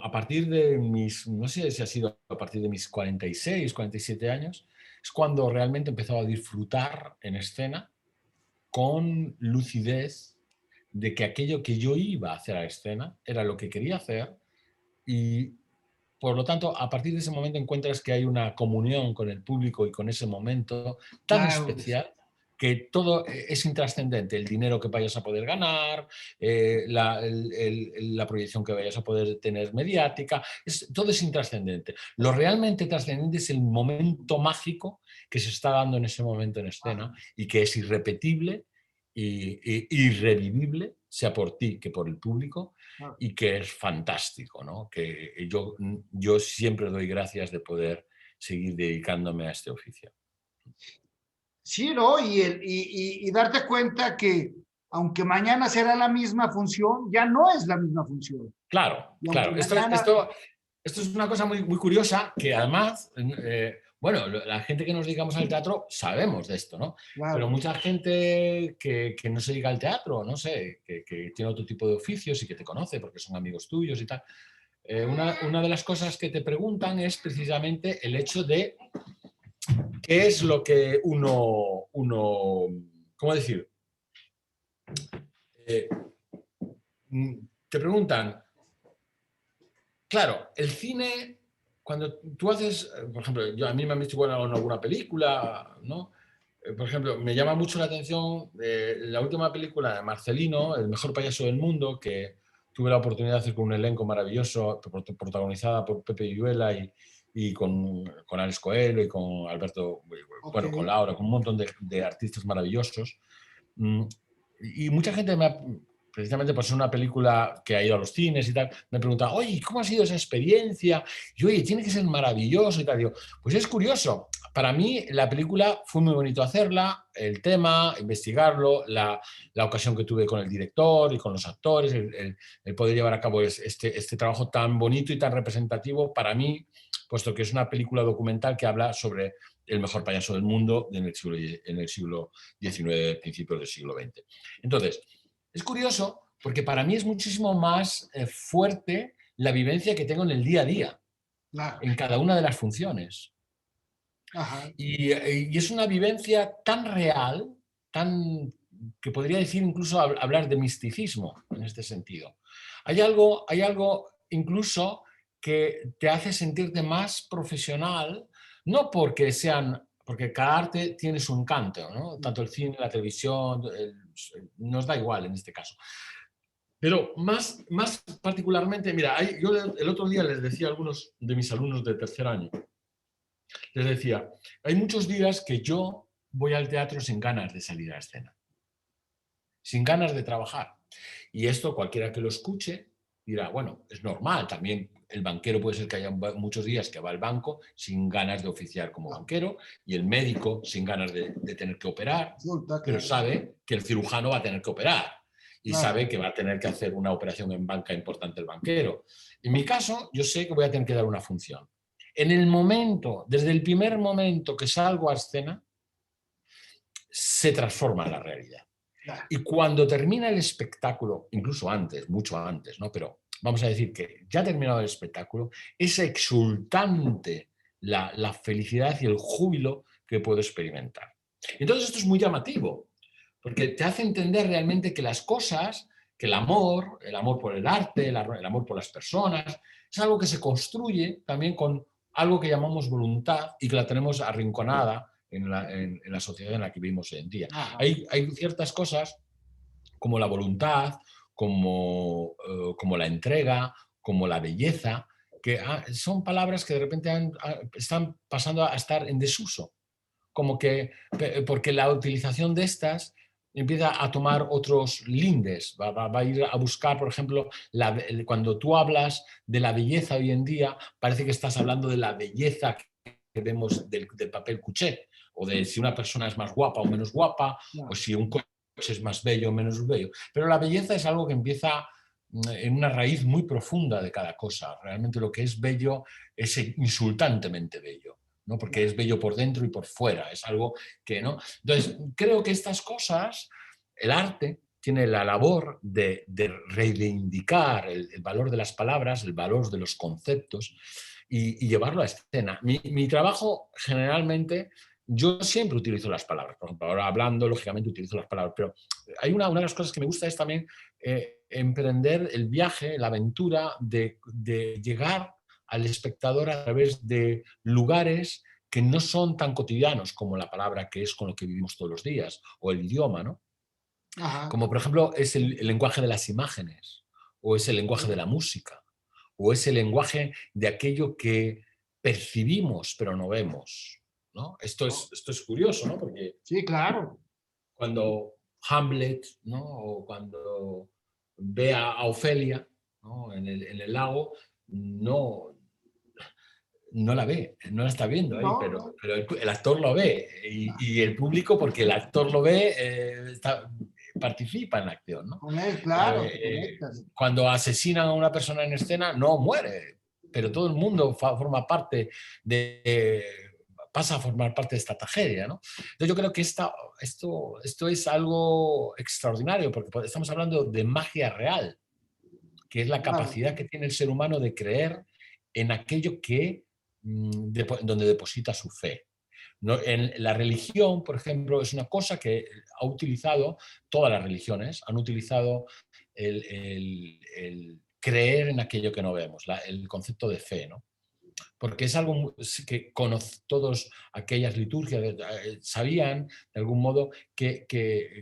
A partir de mis, no sé si ha sido a partir de mis 46, 47 años, es cuando realmente he empezado a disfrutar en escena con lucidez de que aquello que yo iba a hacer a la escena era lo que quería hacer y por lo tanto a partir de ese momento encuentras que hay una comunión con el público y con ese momento tan Claro que sí. especial que todo es intrascendente, el dinero que vayas a poder ganar, la proyección que vayas a poder tener mediática, todo es intrascendente. Lo realmente trascendente es el momento mágico que se está dando en ese momento en escena y que es irrepetible y irrevivible, sea por ti que por el público, Claro. y que es fantástico, ¿no? Que yo siempre doy gracias de poder seguir dedicándome a este oficio. Sí, ¿no? Y darte cuenta que aunque mañana será la misma función, ya no es la misma función. Claro, Y aunque claro. mañana, Esto es una cosa muy, muy curiosa que además, bueno, la gente que nos dedicamos al teatro sabemos de esto, ¿no? Pero claro, mucha gente que no se dedica al teatro, no sé, que tiene otro tipo de oficios y que te conoce porque son amigos tuyos y tal, una de las cosas que te preguntan es precisamente el hecho de qué es lo que ¿cómo decir? Eh, te preguntan, claro, el cine, cuando tú haces, por ejemplo, a mí me han visto igual en alguna película, ¿no? Por ejemplo, me llama mucho la atención la última película de Marcelino, El mejor payaso del mundo, que tuve la oportunidad de hacer con un elenco maravilloso, protagonizada por Pepe Villuela y con Alex Coelho y con Alberto, ok, bueno, con Laura, con un montón de artistas maravillosos. Mm, Y mucha gente precisamente por ser una película que ha ido a los cines y tal, me pregunta, oye, ¿cómo ha sido esa experiencia? Y oye, tiene que ser maravilloso y tal. Digo, pues es curioso. para mí la película fue muy bonito hacerla, el tema, investigarlo, la ocasión que tuve con el director y con los actores, el poder llevar a cabo este trabajo tan bonito y tan representativo para mí, puesto que es una película documental que habla sobre el mejor payaso del mundo en el siglo XIX, principios del siglo XX. Entonces, es curioso porque para mí es muchísimo más fuerte la vivencia que tengo en el día a día, Claro. en cada una de las funciones. Ajá. Y es una vivencia tan real, tan, que podría decir incluso hablar de misticismo en este sentido. Hay algo incluso que te hace sentirte más profesional, no porque sean, porque cada arte tiene su encanto, ¿no? Tanto el cine, la televisión, nos da igual en este caso. Pero más particularmente, mira, yo el otro día les decía a algunos de mis alumnos de tercer año, les decía, hay muchos días que yo voy al teatro sin ganas de salir a escena, sin ganas de trabajar. Y esto cualquiera que lo escuche dirá, bueno, es normal, también el banquero puede ser que haya muchos días que va al banco sin ganas de oficiar como banquero y el médico sin ganas de tener que operar, pero sabe que el cirujano va a tener que operar y sabe que va a tener que hacer una operación en banca importante el banquero. En mi caso, yo sé que voy a tener que dar una función. En el momento, desde el primer momento que salgo a escena, se transforma la realidad. Y cuando termina el espectáculo, incluso antes, mucho antes, ¿no? Pero vamos a decir que ya ha terminado el espectáculo, es exultante la felicidad y el júbilo que puedo experimentar. Entonces esto es muy llamativo, porque te hace entender realmente que las cosas, que el amor por el arte, el amor por las personas, es algo que se construye también con algo que llamamos voluntad y que la tenemos arrinconada en la sociedad en la que vivimos hoy en día. Hay ciertas cosas como la voluntad, como la entrega, como la belleza, que son palabras que de repente están pasando a estar en desuso, como que porque la utilización de estas empieza a tomar otros lindes, va a ir a buscar, por ejemplo, cuando tú hablas de la belleza hoy en día, parece que estás hablando de la belleza que vemos del papel cuché, o de si una persona es más guapa o menos guapa, o si un coche es más bello o menos bello. Pero la belleza es algo que empieza en una raíz muy profunda de cada cosa. Realmente lo que es bello es insultantemente bello, ¿no? Porque es bello por dentro y por fuera. Es algo que, ¿no? Entonces, creo que estas cosas, el arte tiene la labor de reivindicar el valor de las palabras, el valor de los conceptos y llevarlo a escena. Mi trabajo generalmente, yo siempre utilizo las palabras. Por ejemplo, ahora hablando, lógicamente utilizo las palabras, pero hay una de las cosas que me gusta es también emprender el viaje, la aventura de llegar al espectador a través de lugares que no son tan cotidianos como la palabra que es con lo que vivimos todos los días o el idioma, ¿no? Como por ejemplo es el lenguaje de las imágenes o es el lenguaje de la música o es el lenguaje de aquello que percibimos pero no vemos, ¿no? Esto es curioso, ¿no? Porque sí, claro. Cuando Hamlet, ¿no? O cuando ve a Ofelia, ¿no? en el lago, no, no la ve, no la está viendo ahí, pero el actor lo ve y el público, porque el actor lo ve, participa en la acción, ¿no? Con él, claro. Cuando asesinan a una persona en escena, no muere, pero todo el mundo forma parte pasa a formar parte de esta tragedia, ¿no? Entonces yo creo que esto es algo extraordinario, porque estamos hablando de magia real, que es la capacidad que tiene el ser humano de creer en aquello donde deposita su fe. ¿No? En la religión, por ejemplo, es una cosa que ha utilizado, todas las religiones han utilizado el creer en aquello que no vemos, el concepto de fe, ¿no? Porque es algo que todos aquellas liturgias sabían de algún modo que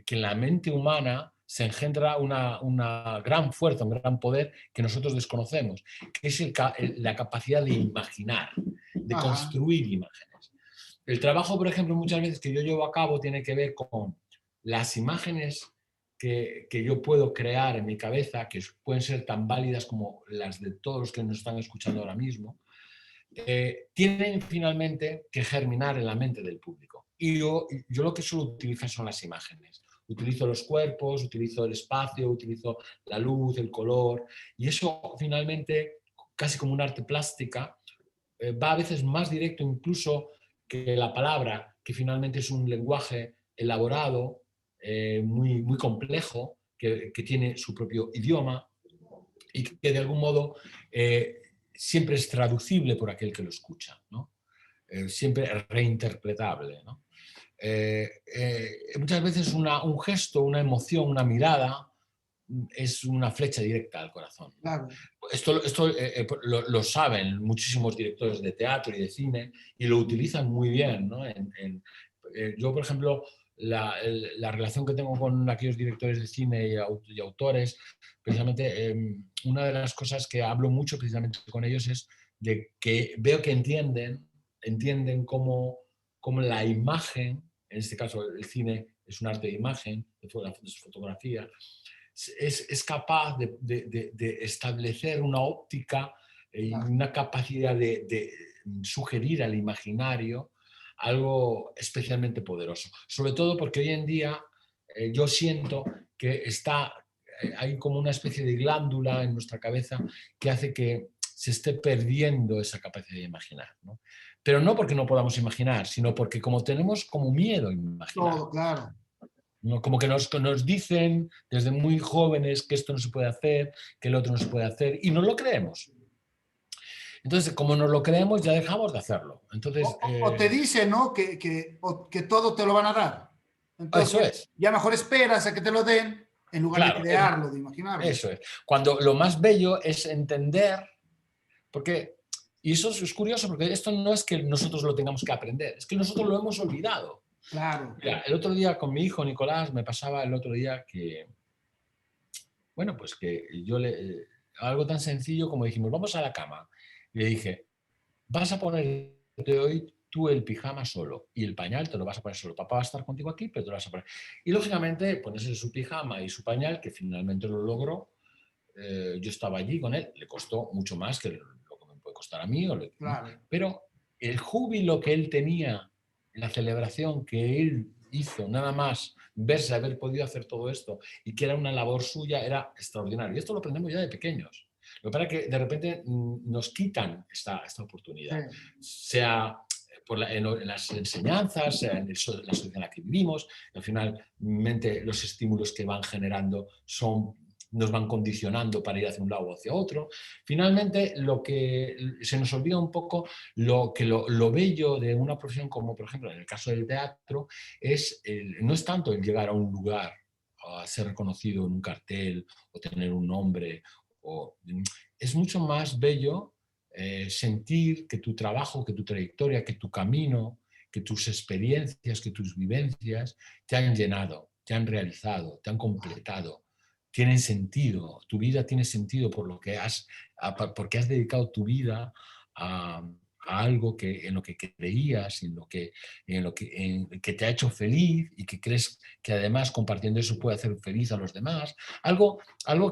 en la mente humana se engendra una gran fuerza, un gran poder que nosotros desconocemos, que es la capacidad de imaginar, de construir imágenes. El trabajo, por ejemplo, muchas veces que yo llevo a cabo tiene que ver con las imágenes que yo puedo crear en mi cabeza, que pueden ser tan válidas como las de todos los que nos están escuchando ahora mismo, tienen finalmente que germinar en la mente del público. Y yo lo que suelo utilizar son las imágenes. Utilizo los cuerpos, utilizo el espacio, utilizo la luz, el color, y eso finalmente, casi como un arte plástica, va a veces más directo incluso que la palabra, que finalmente es un lenguaje elaborado, muy complejo, que tiene su propio idioma y que de algún modo siempre es traducible por aquel que lo escucha, ¿no? Siempre es reinterpretable, ¿no? Muchas veces un gesto, una emoción, una mirada es una flecha directa al corazón. Claro. Esto lo saben muchísimos directores de teatro y de cine y lo utilizan muy bien, ¿no? Yo, por ejemplo, la relación que tengo con aquellos directores de cine y autores, precisamente una de las cosas que hablo mucho precisamente con ellos es de que veo que entienden cómo la imagen, en este caso el cine es un arte de imagen, de fotografía, es capaz de establecer una óptica y una capacidad de sugerir al imaginario algo especialmente poderoso. Sobre todo porque hoy en día yo siento que hay como una especie de glándula en nuestra cabeza que hace que se esté perdiendo esa capacidad de imaginar, ¿no? Pero no porque no podamos imaginar, sino porque como tenemos como miedo a imaginar. Todo, claro. ¿No? Como que nos dicen desde muy jóvenes que esto no se puede hacer, que el otro no se puede hacer, y no lo creemos. Entonces, como nos lo creemos, ya dejamos de hacerlo. Entonces, O te dice, ¿no? Que todo te lo van a dar. eso Entonces, es, ya mejor esperas a que te lo den en lugar de claro, crearlo, de imaginarlo. eso es. Cuando lo más bello es entender, porque, y eso es curioso, porque esto no es que nosotros lo tengamos que aprender, es que nosotros lo hemos olvidado. Claro. Mira, el otro día con mi hijo Nicolás me pasaba el otro día que, bueno, pues que algo tan sencillo como dijimos, vamos a la cama. Y le dije, vas a ponerte hoy tú el pijama solo y el pañal te lo vas a poner solo. Papá va a estar contigo aquí, pero te lo vas a poner. Y lógicamente ponerse su pijama y su pañal, que finalmente lo logró. Yo estaba allí con él, le costó mucho más que lo que me puede costar a mí, ¿no? Claro. Pero el júbilo que él tenía, la celebración que él hizo, nada más verse haber podido hacer todo esto y que era una labor suya, era extraordinario. Y esto lo aprendemos ya de pequeños. Lo que pasa es que de repente nos quitan esta Sí. oportunidad, sea en las enseñanzas, sea en la sociedad en la que vivimos, al final los estímulos que van generando nos van condicionando para ir hacia un lado o hacia otro. Finalmente, lo que se nos olvida un poco, lo bello de una profesión como, por ejemplo, en el caso del teatro, no es tanto el llegar a un lugar, a ser reconocido en un cartel o tener un nombre. Es mucho más bello sentir que tu trabajo, que tu trayectoria, que tu camino, que tus experiencias, que tus vivencias te han llenado, te han realizado, te han completado, tienen sentido, tu vida tiene sentido porque has dedicado tu vida a algo en lo que creías, en que te ha hecho feliz y que crees que además compartiendo eso puede hacer feliz a los demás. Algo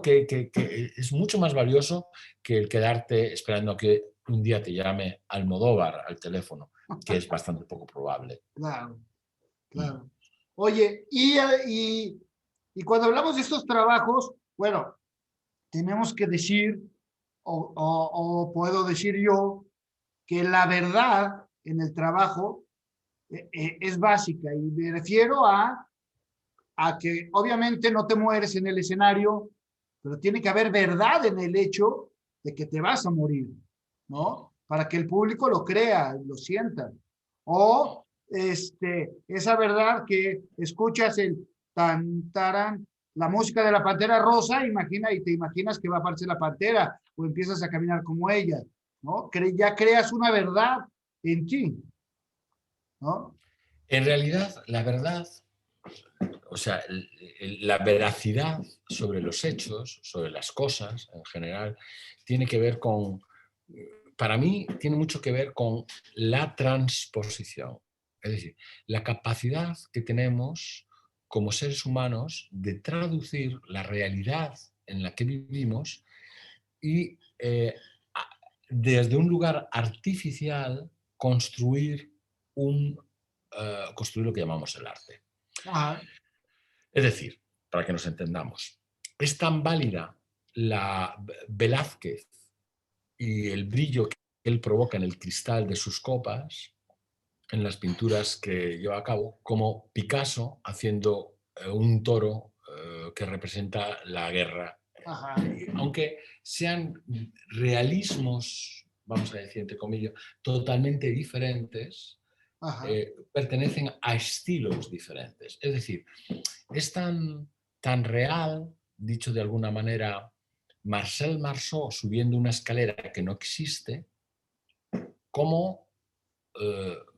que es mucho más valioso que el quedarte esperando a que un día te llame Almodóvar al teléfono, que es bastante poco probable. Claro, claro. Oye, y cuando hablamos de estos trabajos, bueno, tenemos que decir, o puedo decir yo, que la verdad en el trabajo es básica y me refiero a que obviamente no te mueres en el escenario, pero tiene que haber verdad en el hecho de que te vas a morir, ¿no? Para que el público lo crea, lo sienta. O esa verdad que escuchas el tan, taran, la música de la pantera rosa, imagina y te imaginas que va a aparecer la pantera o empiezas a caminar como ella, ¿no? Ya creas una verdad en ti, ¿no? En realidad, la verdad, o sea, la veracidad sobre los hechos, sobre las cosas en general, tiene que ver para mí, tiene mucho que ver con la transposición. Es decir, la capacidad que tenemos como seres humanos de traducir la realidad en la que vivimos y desde un lugar artificial, construir lo que llamamos el arte. Ajá. Es decir, para que nos entendamos, es tan válida la Velázquez y el brillo que él provoca en el cristal de sus copas, en las pinturas que lleva a cabo, como Picasso haciendo un toro que representa la guerra. Ajá. Aunque sean realismos, vamos a decir entre comillas, totalmente diferentes, pertenecen a estilos diferentes. Es decir, es tan real, dicho de alguna manera, Marcel Marceau subiendo una escalera que no existe, como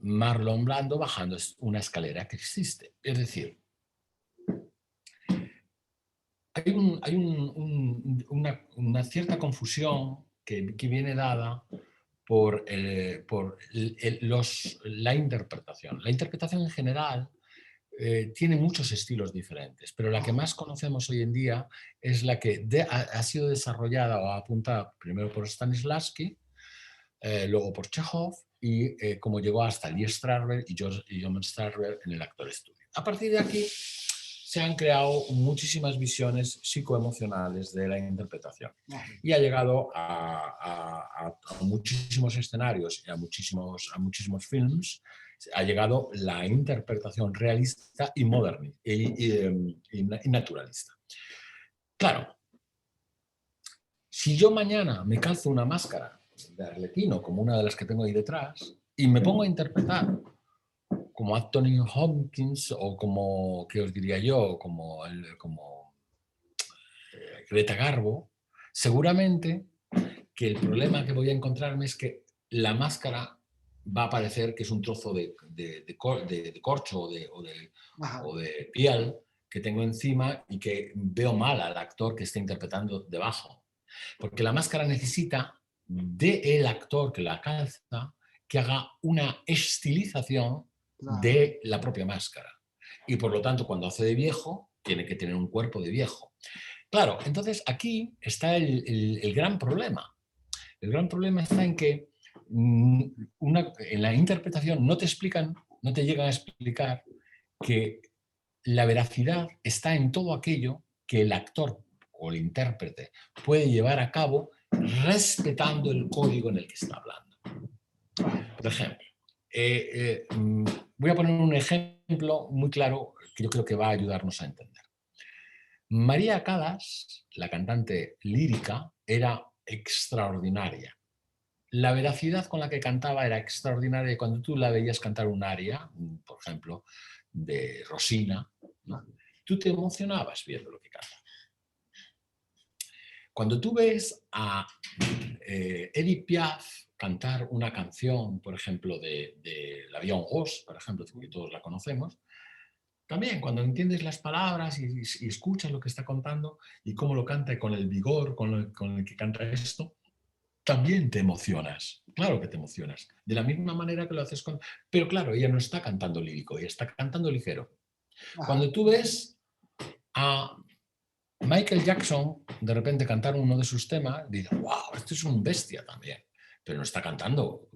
Marlon Brando bajando una escalera que existe. Es decir, hay una cierta confusión que viene dada por la interpretación. La interpretación en general tiene muchos estilos diferentes, pero la que más conocemos hoy en día es la que ha sido desarrollada o apuntada primero por Stanislavski, luego por Chekhov y como llegó hasta Lee Strasberg y John Strasberg en el Actor Studio. A partir de aquí se han creado muchísimas visiones psicoemocionales de la interpretación y ha llegado a muchísimos escenarios y a muchísimos films. Ha llegado la interpretación realista y moderna y naturalista. Claro, si yo mañana me calzo una máscara de Arlequino, como una de las que tengo ahí detrás, y me pongo a interpretar como Anthony Hopkins o como, ¿qué os diría yo? Como Greta Garbo, seguramente que el problema que voy a encontrarme es que la máscara va a parecer que es un trozo de corcho o de piel que tengo encima y que veo mal al actor que está interpretando debajo. Porque la máscara necesita del actor que la calza que haga una estilización de la propia máscara. Y por lo tanto, cuando hace de viejo, tiene que tener un cuerpo de viejo. Claro, entonces aquí está el gran problema. El gran problema está en que en la interpretación no te llegan a explicar que la veracidad está en todo aquello que el actor o el intérprete puede llevar a cabo respetando el código en el que está hablando. Por ejemplo, voy a poner un ejemplo muy claro que yo creo que va a ayudarnos a entender. María Callas, la cantante lírica, era extraordinaria. La veracidad con la que cantaba era extraordinaria y cuando tú la veías cantar un aria, por ejemplo, de Rosina, ¿no? Tú te emocionabas viendo lo que canta. Cuando tú ves a Edith Piaf cantar una canción, por ejemplo, de La Vie en Rose, por ejemplo, que todos la conocemos, también cuando entiendes las palabras y escuchas lo que está contando y cómo lo canta y con el vigor con el que canta esto, también te emocionas. Claro que te emocionas. De la misma manera que lo haces con... Pero claro, ella no está cantando lírico, ella está cantando ligero. Cuando tú ves a Michael Jackson de repente cantar uno de sus temas, dices, wow, esto es un bestia también. Pero no está cantando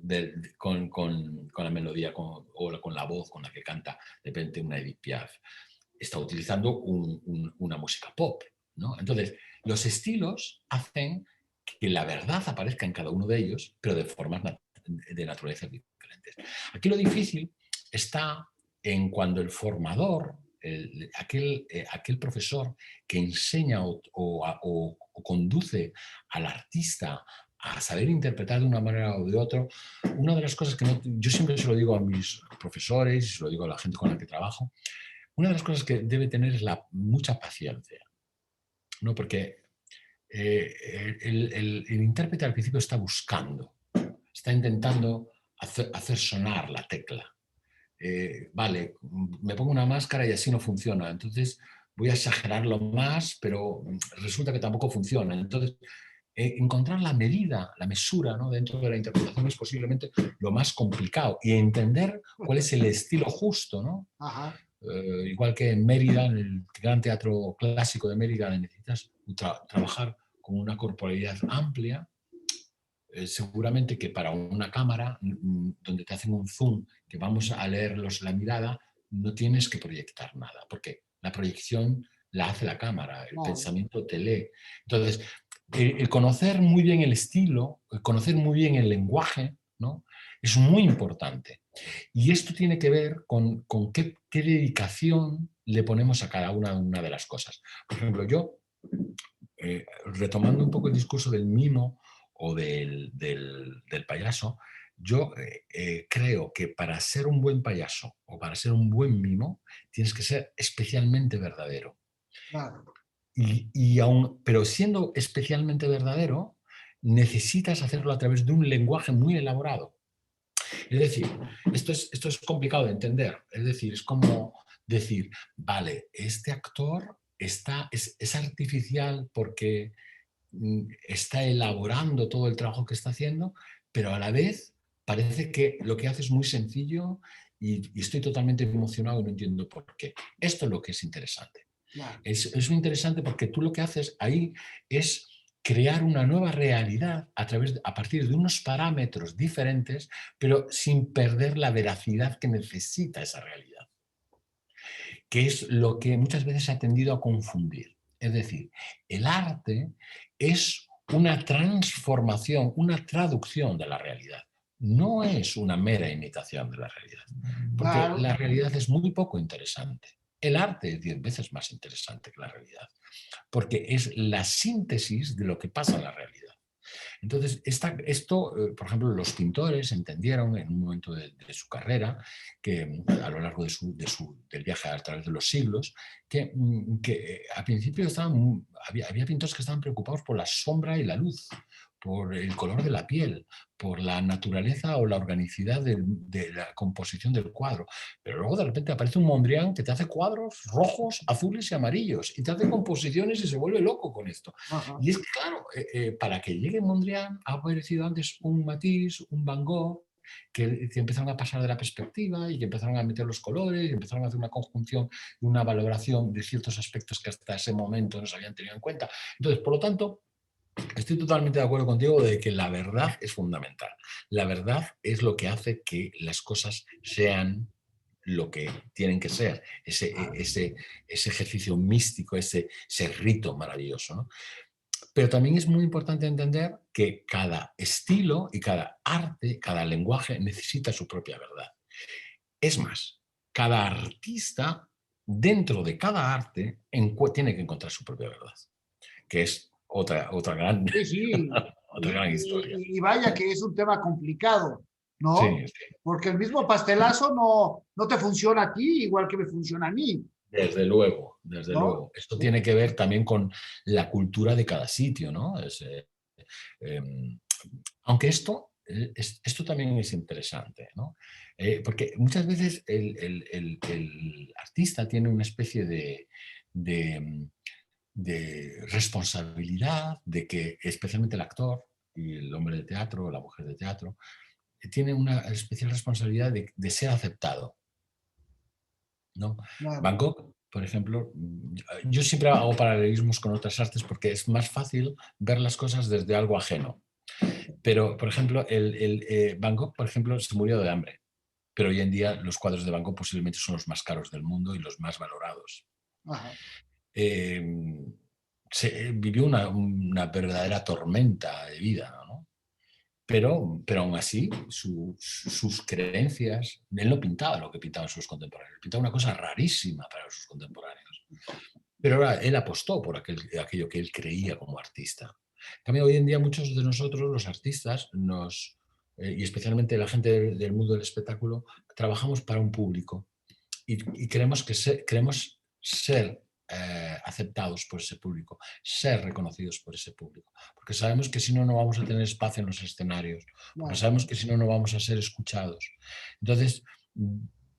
con la melodía o con la voz con la que canta de repente una Edith Piaf. Está utilizando una música pop, ¿no? Entonces, los estilos hacen que la verdad aparezca en cada uno de ellos, pero de formas de naturaleza diferentes. Aquí lo difícil está en cuando el formador, aquel profesor que enseña o conduce al artista a saber interpretar de una manera o de otra, una de las cosas que yo siempre se lo digo a mis profesores y se lo digo a la gente con la que trabajo, una de las cosas que debe tener es mucha paciencia, ¿no? Porque el intérprete al principio está buscando, está intentando hacer sonar la tecla. Vale, me pongo una máscara y así no funciona, entonces voy a exagerarlo más, pero resulta que tampoco funciona. Entonces, encontrar la medida, la mesura, ¿no? Dentro de la interpretación es posiblemente lo más complicado y entender cuál es el estilo justo, ¿no? Igual que en Mérida, en el gran teatro clásico de Mérida, necesitas trabajar con una corporalidad amplia, seguramente que para una cámara donde te hacen un zoom, que vamos a leerlos la mirada, no tienes que proyectar nada, porque la proyección la hace la cámara, el Claro. pensamiento te lee. Entonces, el conocer muy bien el estilo, el conocer muy bien el lenguaje, ¿no? Es muy importante. Y esto tiene que ver con qué dedicación le ponemos a cada una de las cosas. Por ejemplo, yo, retomando un poco el discurso del mimo o del payaso, yo creo que para ser un buen payaso o para ser un buen mimo tienes que ser especialmente verdadero. Claro. Pero siendo especialmente verdadero, necesitas hacerlo a través de un lenguaje muy elaborado. Es decir, esto es complicado de entender. Es decir, es como decir, vale, este actor es artificial porque está elaborando todo el trabajo que está haciendo, pero a la vez parece que lo que hace es muy sencillo y estoy totalmente emocionado y no entiendo por qué. Esto es lo que es interesante. Claro. Es muy interesante porque tú lo que haces ahí es crear una nueva realidad a partir de unos parámetros diferentes, pero sin perder la veracidad que necesita esa realidad, que es lo que muchas veces se ha tendido a confundir. Es decir, el arte es una transformación, una traducción de la realidad. No es una mera imitación de la realidad, porque Claro. la realidad es muy poco interesante. El arte es 10 veces más interesante que la realidad, porque es la síntesis de lo que pasa en la realidad. Entonces, por ejemplo, los pintores entendieron en un momento de su carrera, que a lo largo del viaje a través de los siglos, que al principio había pintores que estaban preocupados por la sombra y la luz, por el color de la piel, por la naturaleza o la organicidad de la composición del cuadro. Pero luego de repente aparece un Mondrian que te hace cuadros rojos, azules y amarillos y te hace composiciones y se vuelve loco con esto. Ajá. Y es que, claro, para que llegue Mondrian ha aparecido antes un Matisse, un Van Gogh, que empezaron a pasar de la perspectiva y que empezaron a meter los colores y empezaron a hacer una conjunción y una valoración de ciertos aspectos que hasta ese momento no se habían tenido en cuenta. Entonces, por lo tanto, estoy totalmente de acuerdo contigo de que la verdad es fundamental. La verdad es lo que hace que las cosas sean lo que tienen que ser, ese ejercicio místico, ese rito maravilloso, ¿no? Pero también es muy importante entender que cada estilo y cada arte, cada lenguaje necesita su propia verdad. Es más, cada artista dentro de cada arte tiene que encontrar su propia verdad, que es otra gran, Sí, sí. otra gran historia. Y vaya que es un tema complicado, ¿no? Sí, sí. Porque el mismo pastelazo no te funciona a ti igual que me funciona a mí, Desde luego, desde ¿no? luego. Esto tiene que ver también con la cultura de cada sitio, ¿no? Eh, aunque esto también es interesante, ¿no? Porque muchas veces el artista tiene una especie de, de responsabilidad de que, especialmente el actor y el hombre de teatro o la mujer de teatro, tiene una especial responsabilidad de ser aceptado, ¿no? Claro. Van Gogh, por ejemplo, yo siempre hago paralelismos con otras artes porque es más fácil ver las cosas desde algo ajeno. Pero, por ejemplo, Van Gogh, por ejemplo, se murió de hambre. Pero hoy en día los cuadros de Van Gogh posiblemente son los más caros del mundo y los más valorados. Ajá. Eh, Vivió una verdadera tormenta de vida, ¿no? Pero aún así, sus creencias, él no pintaba lo que pintaban sus contemporáneos, pintaba una cosa rarísima para sus contemporáneos. Pero ahora él apostó por aquello que él creía como artista. También hoy en día muchos de nosotros, los artistas, y especialmente la gente del mundo del espectáculo, trabajamos para un público y queremos ser aceptados por ese público, ser reconocidos por ese público, porque sabemos que si no, no vamos a tener espacio en los escenarios, porque Claro. sabemos que si no, no vamos a ser escuchados. Entonces,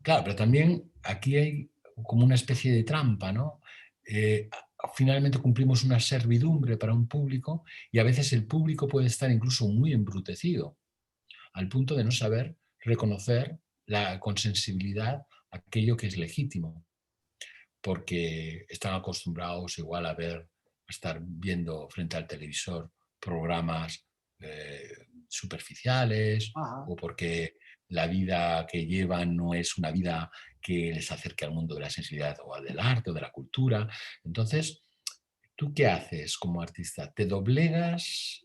claro, pero también aquí hay como una especie de trampa, ¿no? Eh, Finalmente cumplimos una servidumbre para un público y a veces el público puede estar incluso muy embrutecido, al punto de no saber reconocer con sensibilidad aquello que es legítimo, porque están acostumbrados igual a estar viendo frente al televisor programas superficiales Ajá. o porque la vida que llevan no es una vida que les acerque al mundo de la sensibilidad o del arte o de la cultura. Entonces, ¿tú qué haces como artista? ¿Te doblegas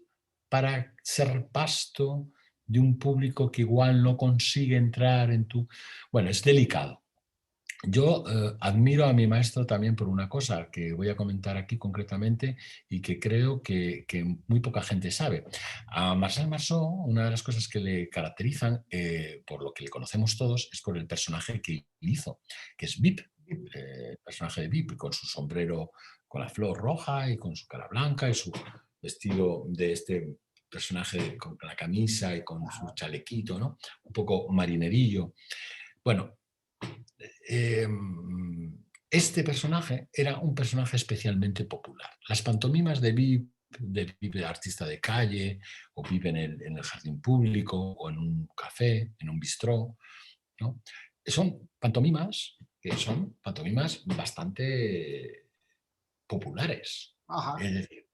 para ser pasto de un público que igual no consigue entrar en tu... Bueno, es delicado. Yo admiro a mi maestro también por una cosa que voy a comentar aquí concretamente y que creo que muy poca gente sabe. A Marcel Marceau, una de las cosas que le caracterizan, por lo que le conocemos todos, es por el personaje que hizo, que es Vip, el personaje de Vip, con su sombrero con la flor roja y con su cara blanca y su vestido de este personaje con la camisa y con su chalequito, ¿no? Un poco marinerillo. Bueno, eh, este personaje era un personaje especialmente popular. Las pantomimas de Vip, artista de calle, o Vip en el jardín público, o en un café, en un bistró, ¿no? Son pantomimas que son pantomimas bastante populares. Ajá. Es decir,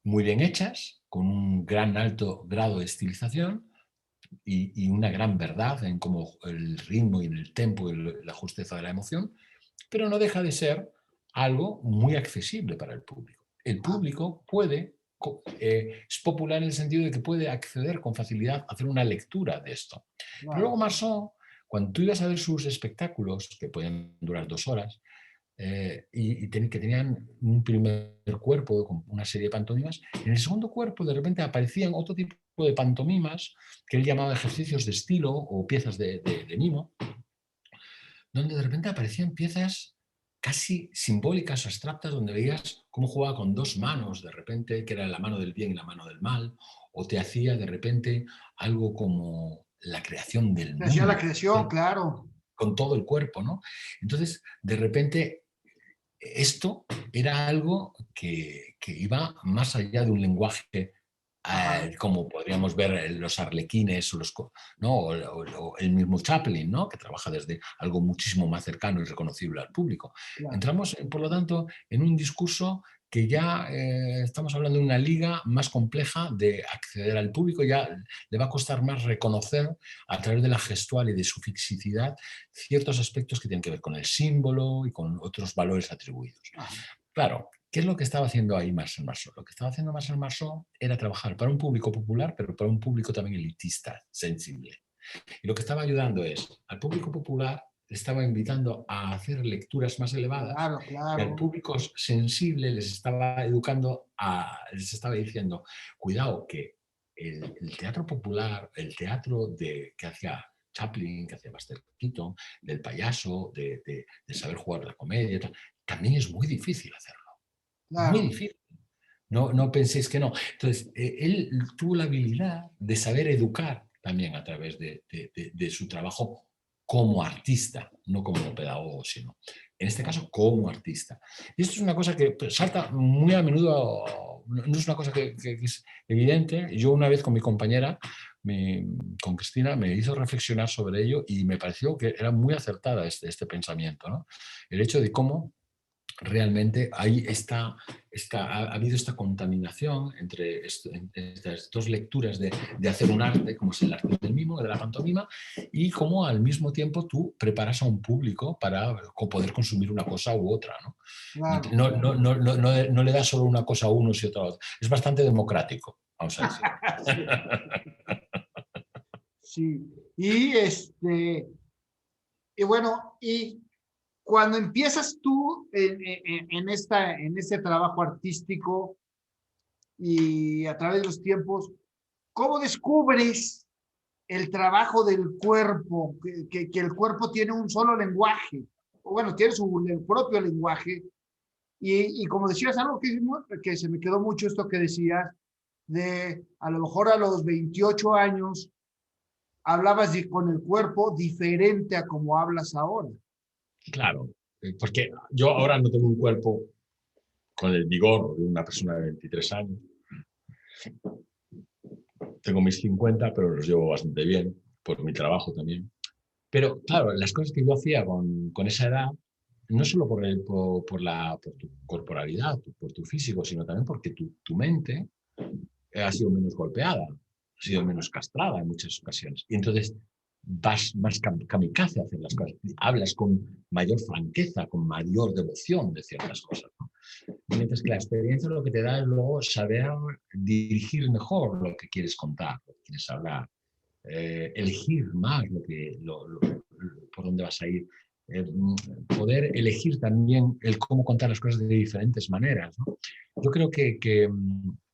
muy bien hechas, con un gran alto grado de estilización, y una gran verdad en cómo el ritmo y el tempo y la justeza de la emoción, pero no deja de ser algo muy accesible para el público. El público puede, es popular en el sentido de que puede acceder con facilidad a hacer una lectura de esto. Pero luego Claro. Marceau, cuando tú ibas a ver sus espectáculos, que pueden durar 2 horas, que tenían un primer cuerpo con una serie de pantomimas, en el segundo cuerpo de repente aparecían otro tipo de pantomimas que él llamaba ejercicios de estilo o piezas de mimo, donde de repente aparecían piezas casi simbólicas o abstractas, donde veías cómo jugaba con dos manos de repente, que era la mano del bien y la mano del mal, o te hacía de repente algo como la creación del Se hacía la mundo creación, claro. con todo el cuerpo, ¿no? Entonces, de repente esto era algo que iba más allá de un lenguaje Ajá. como podríamos ver los arlequines o, ¿no? O el mismo Chaplin, ¿no? Que trabaja desde algo muchísimo más cercano y reconocible al público. Claro. Entramos, por lo tanto, en un discurso que ya estamos hablando de una liga más compleja de acceder al público, ya le va a costar más reconocer a través de la gestual y de su fixicidad ciertos aspectos que tienen que ver con el símbolo y con otros valores atribuidos. Ajá. Claro, ¿qué es lo que estaba haciendo ahí Marcel Marceau? Lo que estaba haciendo Marcel Marceau era trabajar para un público popular, pero para un público también elitista, sensible. Y lo que estaba ayudando es al público popular, le estaba invitando a hacer lecturas más elevadas, Claro, y al claro. público sensible les estaba educando, les estaba diciendo, cuidado que el teatro popular, el teatro que hacía Chaplin, que hacía Buster Keaton, del payaso, de saber jugar la comedia, también es muy difícil hacerlo. Muy Claro. difícil. No, no penséis que no. Entonces, él tuvo la habilidad de saber educar también a través de su trabajo como artista, no como pedagogo, sino en este caso como artista. Y esto es una cosa que salta muy a menudo, no es una cosa que es evidente. Yo una vez con mi compañera, con Cristina, me hizo reflexionar sobre ello y me pareció que era muy acertada este pensamiento, ¿no? El hecho de cómo realmente ahí ha habido esta contaminación entre estas dos lecturas de hacer un arte, como es el arte del mimo, de la pantomima, y cómo al mismo tiempo tú preparas a un público para poder consumir una cosa u otra, ¿no? Claro. No le das solo una cosa a unos y otra a otros. Es bastante democrático, vamos a decir. Sí. Sí. Y bueno, y cuando empiezas tú en este trabajo artístico y a través de los tiempos, ¿cómo descubres el trabajo del cuerpo? Que el cuerpo tiene un solo lenguaje, o bueno, tiene su propio lenguaje. Y como decías, algo que se me quedó mucho esto que decías, de a lo mejor a los 28 años hablabas con el cuerpo diferente a como hablas ahora. Claro, porque yo ahora no tengo un cuerpo con el vigor de una persona de 23 años. Tengo mis 50, pero los llevo bastante bien, por mi trabajo también. Pero claro, las cosas que yo hacía con esa edad, no solo por tu corporalidad, por tu físico, sino también porque tu mente ha sido menos golpeada. sido menos castrada en muchas ocasiones. Y entonces vas más kamikaze a hacer las cosas. Hablas con mayor franqueza, con mayor devoción de ciertas cosas, ¿no? Mientras que la experiencia lo que te da es luego saber dirigir mejor lo que quieres contar, lo que quieres hablar, elegir más por dónde vas a ir, eh, poder elegir también el cómo contar las cosas de diferentes maneras, ¿no? Yo creo que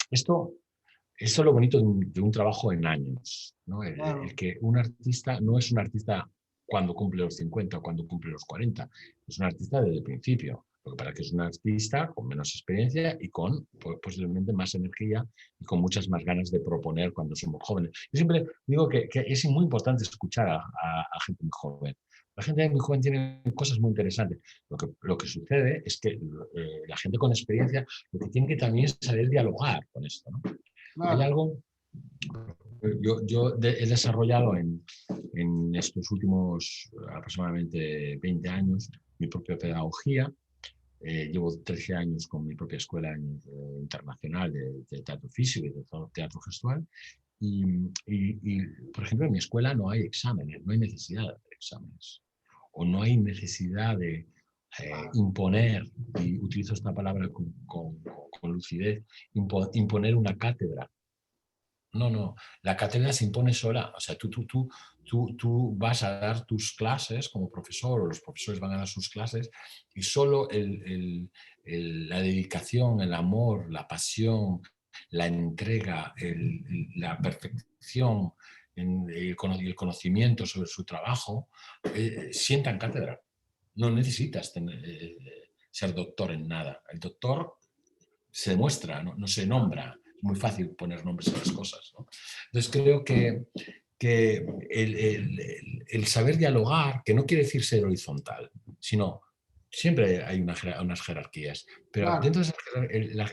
esto es lo bonito de un trabajo en años, ¿no? El Claro. que un artista no es un artista cuando cumple los 50 o cuando cumple los 40, es un artista desde el principio. Lo que pasa es que es un artista con menos experiencia y con posiblemente más energía y con muchas más ganas de proponer cuando somos jóvenes. Yo siempre digo que es muy importante escuchar a gente muy joven. La gente muy joven tiene cosas muy interesantes. Lo que sucede es que la gente con experiencia lo que tiene que también es saber dialogar con esto, ¿no? Hay Claro. algo, he desarrollado en estos últimos aproximadamente 20 años mi propia pedagogía. Llevo 13 años con mi propia escuela internacional de teatro físico y de teatro gestual. Por ejemplo, en mi escuela no hay exámenes, no hay necesidad de hacer exámenes. O no hay necesidad de imponer, y utilizo esta palabra con lucidez, imponer una cátedra. No, no, la cátedra se impone sola. O sea, tú vas a dar tus clases como profesor o los profesores van a dar sus clases y solo la dedicación, el amor, la pasión, la entrega, la perfección y el conocimiento sobre su trabajo sientan cátedra. No necesitas ser doctor en nada. El doctor se demuestra, no se nombra. Es muy fácil poner nombres a las cosas, ¿no? Entonces creo que el saber dialogar, que no quiere decir ser horizontal, sino siempre hay unas jerarquías, pero Claro. dentro de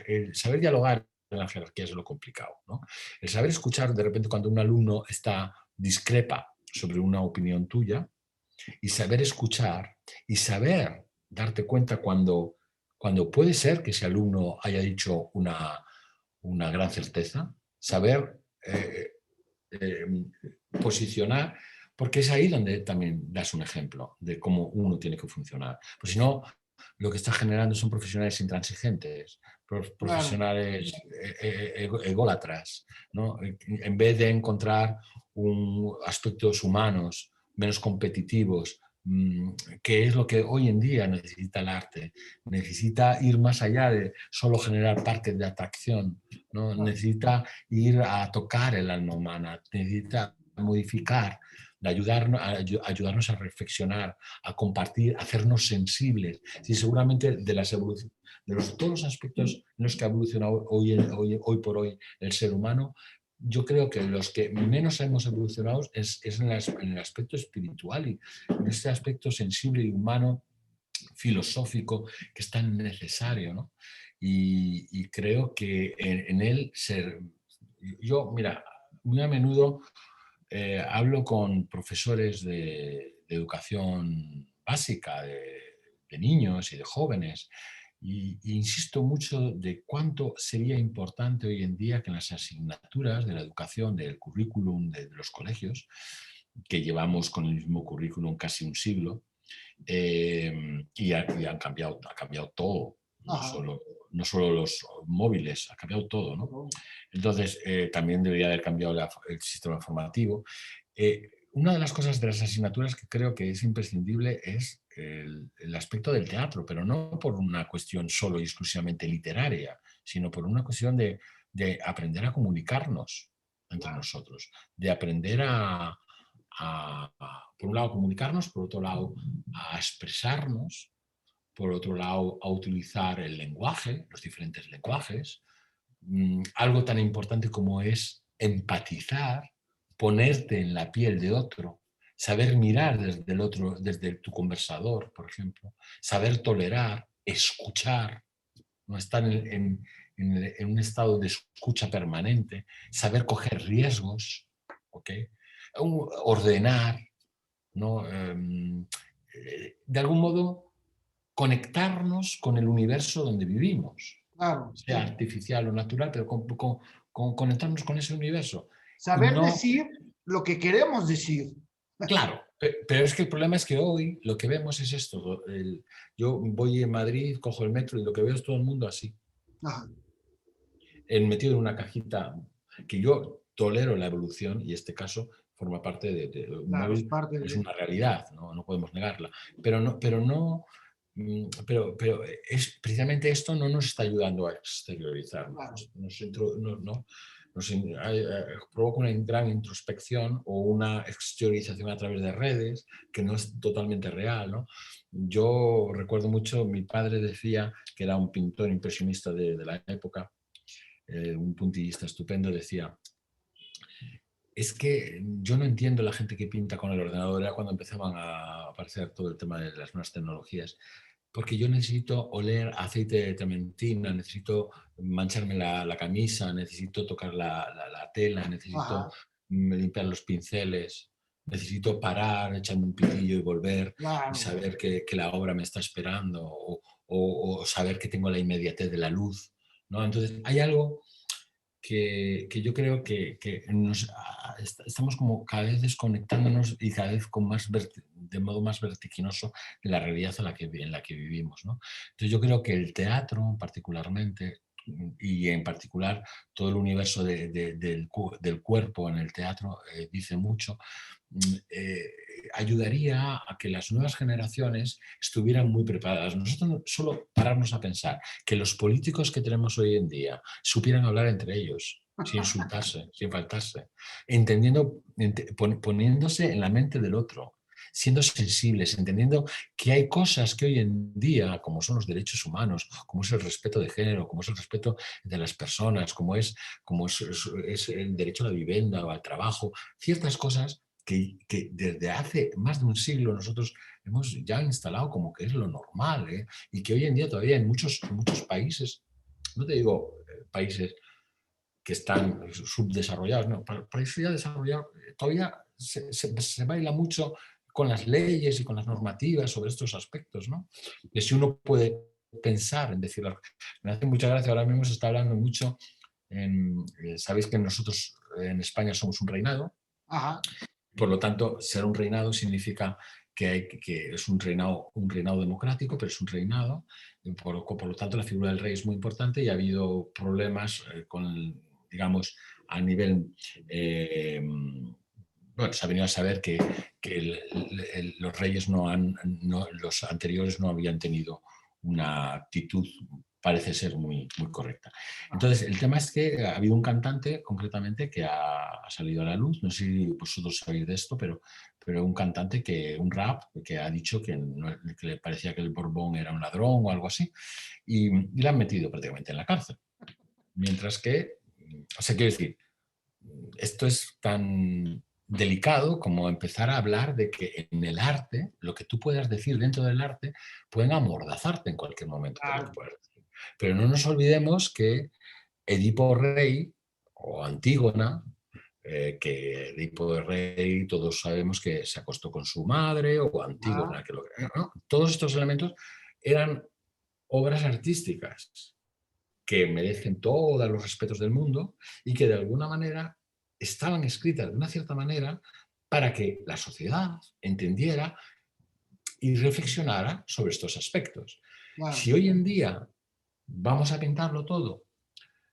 el saber dialogar en las jerarquías es lo complicado, ¿no? El saber escuchar de repente cuando un alumno discrepa sobre una opinión tuya y saber escuchar y saber darte cuenta cuando puede ser que ese alumno haya dicho una gran certeza, saber eh, posicionar, porque es ahí donde también das un ejemplo de cómo uno tiene que funcionar. Pues si no, lo que está generando son profesionales intransigentes, Claro. profesionales ególatras, ¿no? En vez de encontrar aspectos humanos menos competitivos, que es lo que hoy en día necesita el arte. Necesita ir más allá de solo generar parques de atracción, ¿no? Necesita ir a tocar el alma humana, necesita modificar, ayudarnos a reflexionar, a compartir, a hacernos sensibles. Sí, seguramente todos los aspectos en los que ha evolucionado hoy por hoy el ser humano, yo creo que los que menos hemos evolucionado es en el aspecto espiritual y en este aspecto sensible y humano, filosófico, que es tan necesario, ¿no? Y creo que en él yo, mira, muy a menudo hablo con profesores de educación básica, de niños y de jóvenes, y insisto mucho de cuánto sería importante hoy en día que en las asignaturas de la educación, del currículum de los colegios, que llevamos con el mismo currículum casi un siglo, ha cambiado todo, Ajá. no solo los móviles, ha cambiado todo, ¿no? Entonces, también debería haber cambiado el sistema formativo. Una de las cosas de las asignaturas que creo que es imprescindible es el aspecto del teatro, pero no por una cuestión solo y exclusivamente literaria, sino por una cuestión de aprender a comunicarnos entre nosotros, de aprender por un lado, comunicarnos, por otro lado, a expresarnos, por otro lado, a utilizar el lenguaje, los diferentes lenguajes, algo tan importante como es empatizar, ponerte en la piel de otro, saber mirar desde el otro, desde tu conversador, por ejemplo, saber tolerar, escuchar, no estar en un estado de escucha permanente, saber coger riesgos, ¿okay? Ordenar, ¿no? De algún modo, conectarnos con el universo donde vivimos, Claro. sea artificial o natural, pero conectarnos con ese universo. Saber no, decir lo que queremos decir. claro, pero es que el problema es que hoy lo que vemos es esto. Yo voy en Madrid, cojo el metro y lo que veo es todo el mundo así, Ajá, metido en una cajita, que yo tolero la evolución y este caso forma parte un claro, es móvil, parte es de... una realidad, no podemos negarla, pero es precisamente esto no nos está ayudando a exteriorizar, Claro, provoca una gran introspección o una exteriorización a través de redes que no es totalmente real, ¿no? Yo recuerdo mucho, mi padre decía, que era un pintor impresionista de la época, un puntillista estupendo, decía, es que yo no entiendo la gente que pinta con el ordenador, era cuando empezaban a aparecer todo el tema de las nuevas tecnologías, porque yo necesito oler aceite de trementina, necesito mancharme la camisa, necesito tocar la tela, necesito ajá, limpiar los pinceles, necesito parar, echarme un pitillo y volver y claro, saber que la obra me está esperando o saber que tengo la inmediatez de la luz, ¿no? Entonces, hay algo que yo creo que estamos como cada vez desconectándonos y cada vez con de modo más vertiginoso de la realidad en la que vivimos, ¿no? Entonces yo creo que el teatro particularmente y en particular todo el universo del cuerpo en el teatro dice mucho, eh, ayudaría a que las nuevas generaciones estuvieran muy preparadas. Nosotros solo pararnos a pensar que los políticos que tenemos hoy en día supieran hablar entre ellos, sin insultarse, sin faltarse, poniéndose en la mente del otro, siendo sensibles, entendiendo que hay cosas que hoy en día, como son los derechos humanos, como es el respeto de género, como es el respeto de las personas, es el derecho a la vivienda o al trabajo, ciertas cosas que desde hace más de un siglo nosotros hemos ya instalado como que es lo normal, ¿eh? Y que hoy en día todavía en muchos países, no te digo países que están subdesarrollados, no, países ya desarrollados, todavía se baila mucho con las leyes y con las normativas sobre estos aspectos, ¿no? Que si uno puede pensar en decirlo. Me hace mucha gracia, ahora mismo se está hablando mucho, sabéis que nosotros en España somos un reinado, ajá, por lo tanto, ser un reinado significa que es un reinado democrático, pero es un reinado. Por lo tanto, la figura del rey es muy importante y ha habido problemas digamos, a nivel... bueno, se ha venido a saber que los reyes los anteriores no habían tenido una actitud, parece ser muy correcta. Entonces, el tema es que ha habido un cantante, concretamente, que ha salido a la luz, no sé si vosotros sabéis de esto, pero un cantante, un rap, que ha dicho que le parecía que el Borbón era un ladrón o algo así, y le han metido prácticamente en la cárcel. Mientras que, o sea, quiero decir, esto es tan delicado como empezar a hablar de que en el arte, lo que tú puedas decir dentro del arte, pueden amordazarte en cualquier momento por lo que claro, puedas decir. Pero no nos olvidemos que Edipo Rey o Antígona, que Edipo Rey todos sabemos que se acostó con su madre, o ajá, Antígona, ¿no? Todos estos elementos eran obras artísticas que merecen todos los respetos del mundo y que de alguna manera estaban escritas de una cierta manera para que la sociedad entendiera y reflexionara sobre estos aspectos. claro, Si hoy en día vamos a pintarlo todo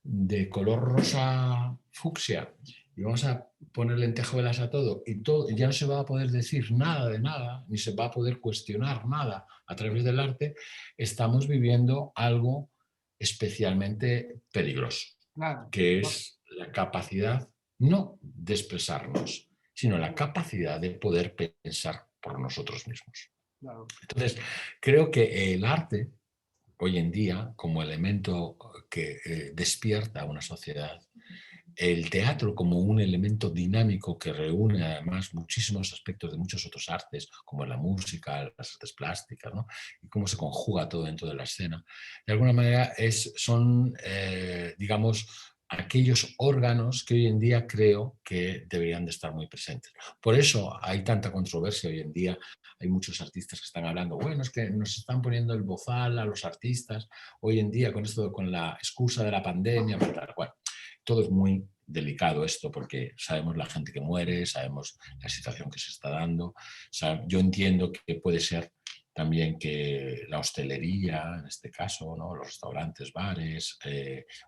de color rosa fucsia y vamos a poner lentejuelas a todo y todo, ya no se va a poder decir nada de nada, ni se va a poder cuestionar nada a través del arte, estamos viviendo algo especialmente peligroso, claro, que es la capacidad no de expresarnos, sino la capacidad de poder pensar por nosotros mismos. claro, Entonces, creo que el arte hoy en día como elemento que despierta a una sociedad, el teatro como un elemento dinámico que reúne además muchísimos aspectos de muchos otros artes, como la música, las artes plásticas, ¿no? Y cómo se conjuga todo dentro de la escena. De alguna manera son, digamos, aquellos órganos que hoy en día creo que deberían de estar muy presentes. Por eso hay tanta controversia hoy en día. Hay muchos artistas que están hablando, bueno, es que nos están poniendo el bozal a los artistas hoy en día con esto, con la excusa de la pandemia, tal. Bueno, todo es muy delicado esto porque sabemos la gente que muere, sabemos la situación que se está dando. Yo entiendo que puede ser también que la hostelería, en este caso, ¿no? Los restaurantes, bares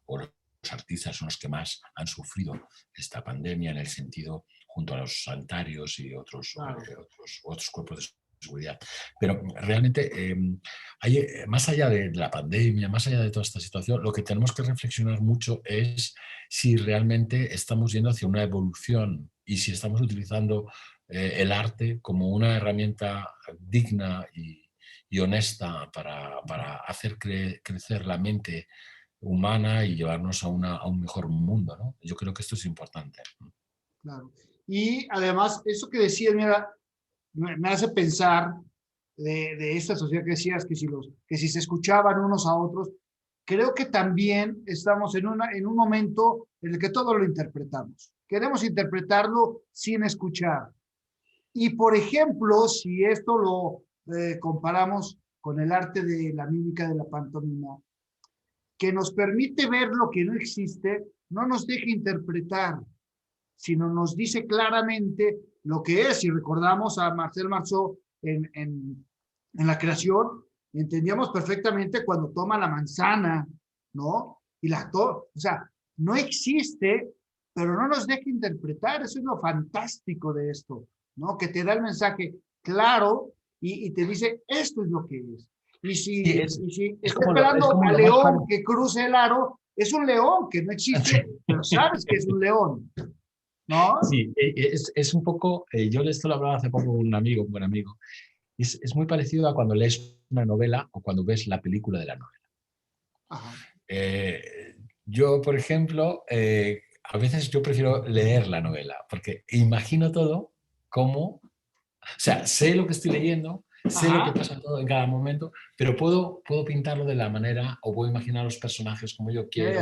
o los artistas son los que más han sufrido esta pandemia en el sentido, junto a los sanitarios y otros cuerpos de seguridad. Pero realmente, más allá de la pandemia, más allá de toda esta situación, lo que tenemos que reflexionar mucho es si realmente estamos yendo hacia una evolución y si estamos utilizando el arte como una herramienta digna y honesta para hacer crecer la mente humana y llevarnos a un mejor mundo, ¿no? Yo creo que esto es importante. Claro. Y además, eso que decías, mira, me hace pensar de esta sociedad que decías, que si se escuchaban unos a otros, creo que también estamos en un momento en el que todo lo interpretamos. Queremos interpretarlo sin escuchar. Y, por ejemplo, si esto lo comparamos con el arte de la mímica de la pantomima, que nos permite ver lo que no existe, no nos deja interpretar, sino nos dice claramente lo que es. Si recordamos a Marcel Marceau en la creación, entendíamos perfectamente cuando toma la manzana, ¿no? Y o sea, no existe, pero no nos deja interpretar. Eso es lo fantástico de esto, ¿no? Que te da el mensaje claro y te dice, esto es lo que es. Y si está esperando al león que cruce el aro, es un león que no existe, pero sabes que es un león, ¿no? Sí, es un poco, yo esto lo hablaba hace poco con un amigo, un buen amigo, es muy parecido a cuando lees una novela o cuando ves la película de la novela. Yo, por ejemplo, a veces yo prefiero leer la novela porque imagino todo como, o sea, sé lo que estoy leyendo, sé lo que pasa todo en cada momento, pero puedo pintarlo de la manera o puedo imaginar los personajes como yo quiero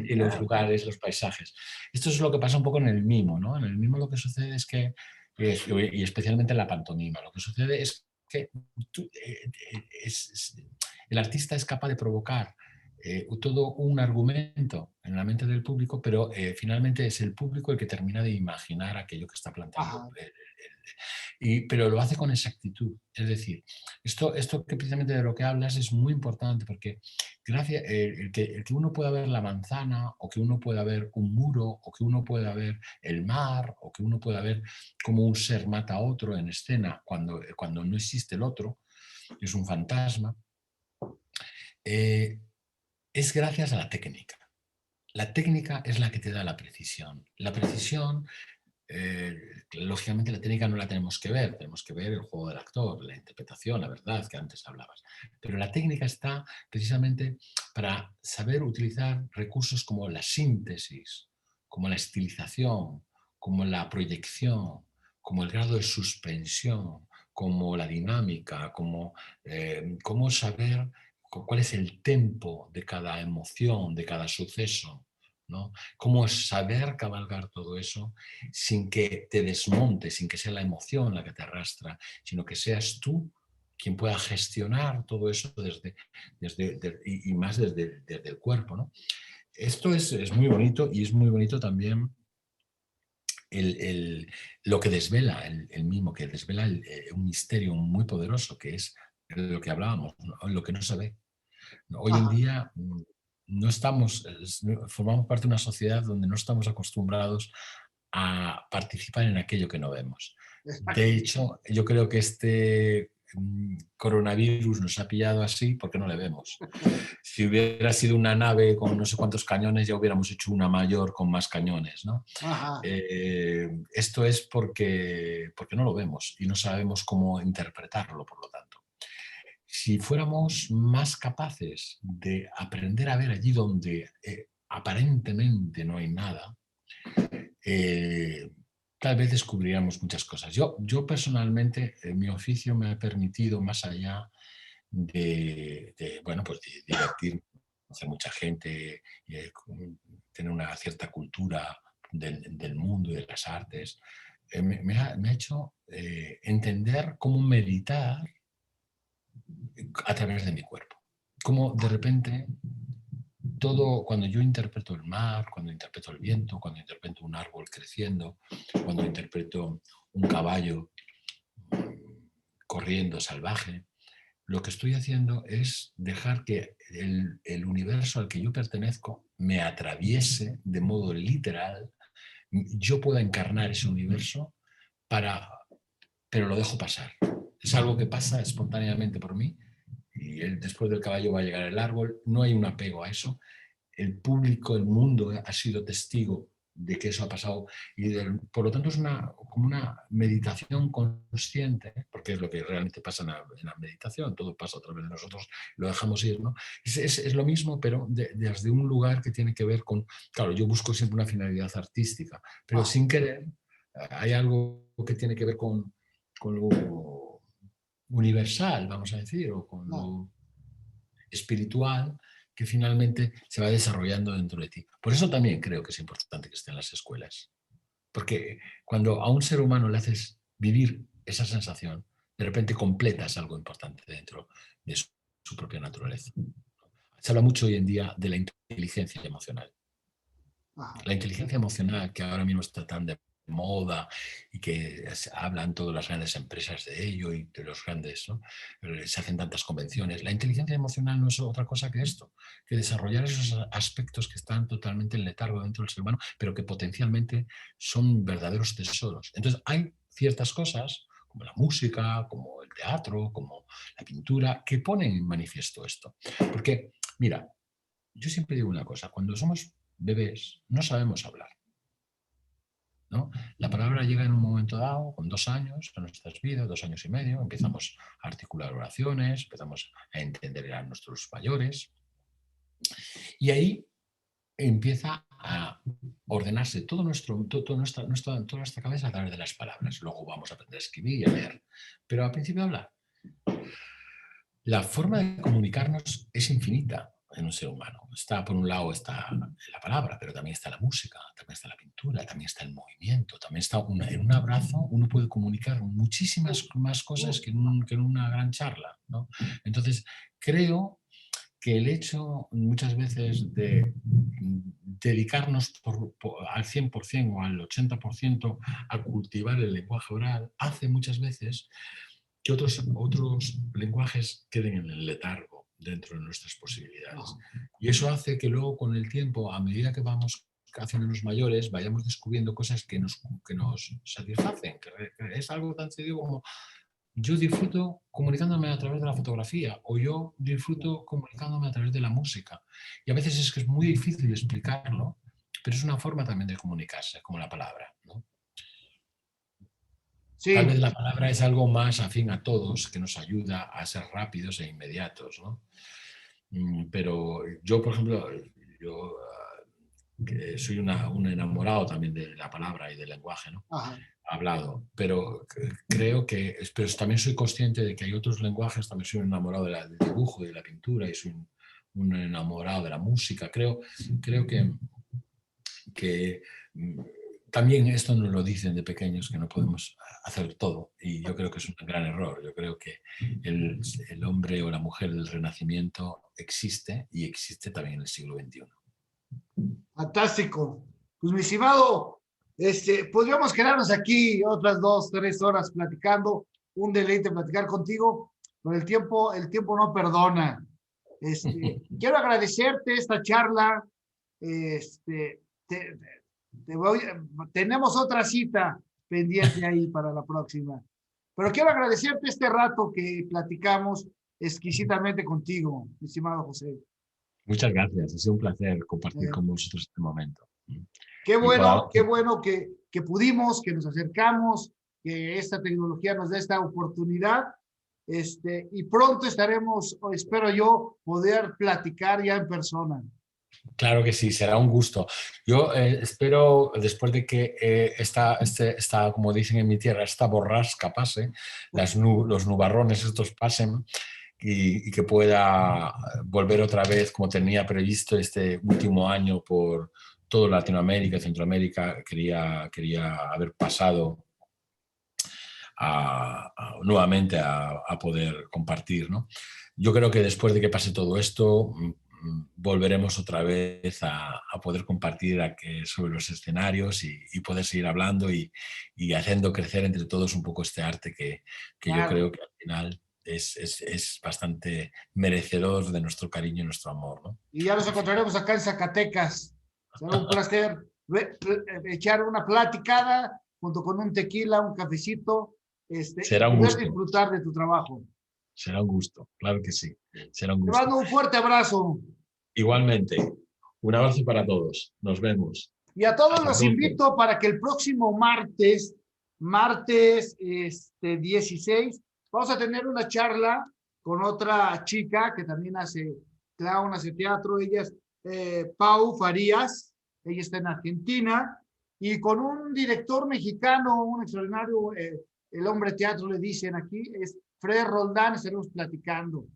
y los lugares, los paisajes. Esto es lo que pasa un poco en el mimo, ¿no? En el mimo lo que sucede es que, y especialmente en la pantomima, lo que sucede es que el artista es capaz de provocar todo un argumento en la mente del público, pero finalmente es el público el que termina de imaginar aquello que está planteando. Pero lo hace con exactitud. Es decir, esto que precisamente de lo que hablas es muy importante porque gracias, el que uno pueda ver la manzana o que uno pueda ver un muro o que uno pueda ver el mar o que uno pueda ver cómo un ser mata a otro en escena cuando no existe el otro, es un fantasma, es gracias a la técnica. La técnica es la que te da la precisión. La precisión, lógicamente la técnica no la tenemos que ver el juego del actor, la interpretación, la verdad que antes hablabas. Pero la técnica está precisamente para saber utilizar recursos como la síntesis, como la estilización, como la proyección, como el grado de suspensión, como la dinámica, como cómo saber cuál es el tempo de cada emoción, de cada suceso, ¿no? Cómo saber cabalgar todo eso sin que te desmonte, sin que sea la emoción la que te arrastra, sino que seas tú quien pueda gestionar todo eso y más desde el cuerpo, ¿no? Esto es muy bonito y es muy bonito también lo que desvela el mimo, que desvela un misterio muy poderoso que es lo que hablábamos, ¿no? Lo que no se ve. Hoy en día no formamos parte de una sociedad donde no estamos acostumbrados a participar en aquello que no vemos. De hecho, yo creo que este coronavirus nos ha pillado así porque no le vemos. Si hubiera sido una nave con no sé cuántos cañones, ya hubiéramos hecho una mayor con más cañones, ¿no? Esto es porque no lo vemos y no sabemos cómo interpretarlo, por lo tanto. Si fuéramos más capaces de aprender a ver allí donde aparentemente no hay nada, tal vez descubriríamos muchas cosas. Yo personalmente, mi oficio me ha permitido, más allá bueno, pues de divertirme, conocer mucha gente, tener una cierta cultura del mundo y de las artes, me ha hecho entender cómo meditar a través de mi cuerpo. Cómo de repente cuando yo interpreto el mar, cuando interpreto el viento, cuando interpreto un árbol creciendo, cuando interpreto un caballo corriendo salvaje, lo que estoy haciendo es dejar que el universo al que yo pertenezco me atraviese de modo literal, yo pueda encarnar ese universo, pero lo dejo pasar. Es algo que pasa espontáneamente por mí y después del caballo va a llegar el árbol, no hay un apego a eso. El público, el mundo ha sido testigo de que eso ha pasado y por lo tanto es como una meditación consciente, porque es lo que realmente pasa en la meditación, todo pasa a través de nosotros, lo dejamos ir, ¿no? Es lo mismo, pero desde un lugar que tiene que ver con, claro, yo busco siempre una finalidad artística, pero sin querer hay algo que tiene que ver con lo universal, vamos a decir, o con lo espiritual, que finalmente se va desarrollando dentro de ti. Por eso también creo que es importante que esté en las escuelas. Porque cuando a un ser humano le haces vivir esa sensación, de repente completas algo importante dentro de su propia naturaleza. Se habla mucho hoy en día de la inteligencia emocional. La inteligencia emocional, que ahora mismo está tan de moda y que hablan todas las grandes empresas de ello y de los grandes, ¿no? Se hacen tantas convenciones. La inteligencia emocional no es otra cosa que esto, que desarrollar esos aspectos que están totalmente en letargo dentro del ser humano, pero que potencialmente son verdaderos tesoros. Entonces hay ciertas cosas, como la música, como el teatro, como la pintura, que ponen en manifiesto esto. Porque, mira, yo siempre digo una cosa, cuando somos bebés no sabemos hablar, ¿no? La palabra llega en un momento dado, con 2 años en nuestras vidas, 2 años y medio, empezamos a articular oraciones, empezamos a entender a nuestros mayores y ahí empieza a ordenarse toda nuestra cabeza a través de las palabras. Luego vamos a aprender a escribir y a leer, pero al principio hablar. La forma de comunicarnos es infinita en un ser humano. Por un lado está la palabra, pero también está la música, también está la pintura, también está el movimiento, también está en un abrazo uno puede comunicar muchísimas más cosas que en una gran charla, ¿no? Entonces, creo que el hecho muchas veces de dedicarnos al 100% o al 80% a cultivar el lenguaje oral hace muchas veces que otros lenguajes queden en el letargo dentro de nuestras posibilidades. Y eso hace que luego con el tiempo, a medida que vamos haciéndonos mayores, vayamos descubriendo cosas que nos satisfacen, que es algo tan sencillo como yo disfruto comunicándome a través de la fotografía o yo disfruto comunicándome a través de la música. Y a veces es que es muy difícil explicarlo, pero es una forma también de comunicarse, como la palabra, ¿no? Sí. Tal vez la palabra es algo más afín a todos, que nos ayuda a ser rápidos e inmediatos, ¿no? Pero yo, por ejemplo, que soy un enamorado también de la palabra y del lenguaje, ¿no? Hablado, pero creo que, pero también soy consciente de que hay otros lenguajes, también soy un enamorado del dibujo y de la pintura y soy un enamorado de la música. Creo que también esto nos lo dicen de pequeños, que no podemos hacer todo, y yo creo que es un gran error. Yo creo que el hombre o la mujer del Renacimiento existe y existe también en el siglo XXI. Fantástico. Pues mi estimado, podríamos quedarnos aquí otras 2, 3 horas platicando. Un deleite platicar contigo, pero el tiempo no perdona. Quiero agradecerte esta charla. Tenemos otra cita pendiente ahí para la próxima. Pero quiero agradecerte este rato que platicamos exquisitamente contigo, mi estimado José. Muchas gracias, ha sido un placer compartir con vosotros este momento. Qué bueno que pudimos, que nos acercamos, que esta tecnología nos dé esta oportunidad. Y pronto estaremos, espero yo, poder platicar ya en persona. Claro que sí, será un gusto. Yo espero, después de que esta, como dicen en mi tierra, esta borrasca pase, los nubarrones estos pasen y que pueda volver otra vez, como tenía previsto este último año por toda Latinoamérica, Centroamérica, quería haber pasado nuevamente a poder compartir, ¿no? Yo creo que después de que pase todo esto, volveremos otra vez a poder compartir sobre los escenarios y poder seguir hablando y haciendo crecer entre todos un poco este arte que Claro. Yo creo que al final es bastante merecedor de nuestro cariño y nuestro amor, ¿no? Y ya nos encontraremos acá en Zacatecas. Será un placer echar una platicada junto con un tequila, un cafecito, Será un gusto. Disfrutar de tu trabajo. Será un gusto, claro que sí. Será un gusto. Te mando un fuerte abrazo. Igualmente. Un abrazo para todos. Nos vemos. Y a todos los invito para que el próximo martes 16, vamos a tener una charla con otra chica que también hace clown, hace teatro. Ella es Pau Farías. Ella está en Argentina. Y con un director mexicano, un extraordinario, el hombre teatro le dicen aquí, es Fred Roldán. Estaremos platicando.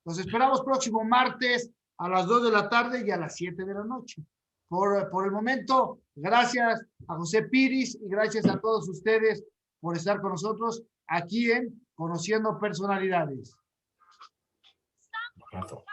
Los esperamos próximo martes a las 2 de la tarde y a las 7 de la noche. Por el momento, gracias a José Piris y gracias a todos ustedes por estar con nosotros aquí en Conociendo Personalidades. Un abrazo.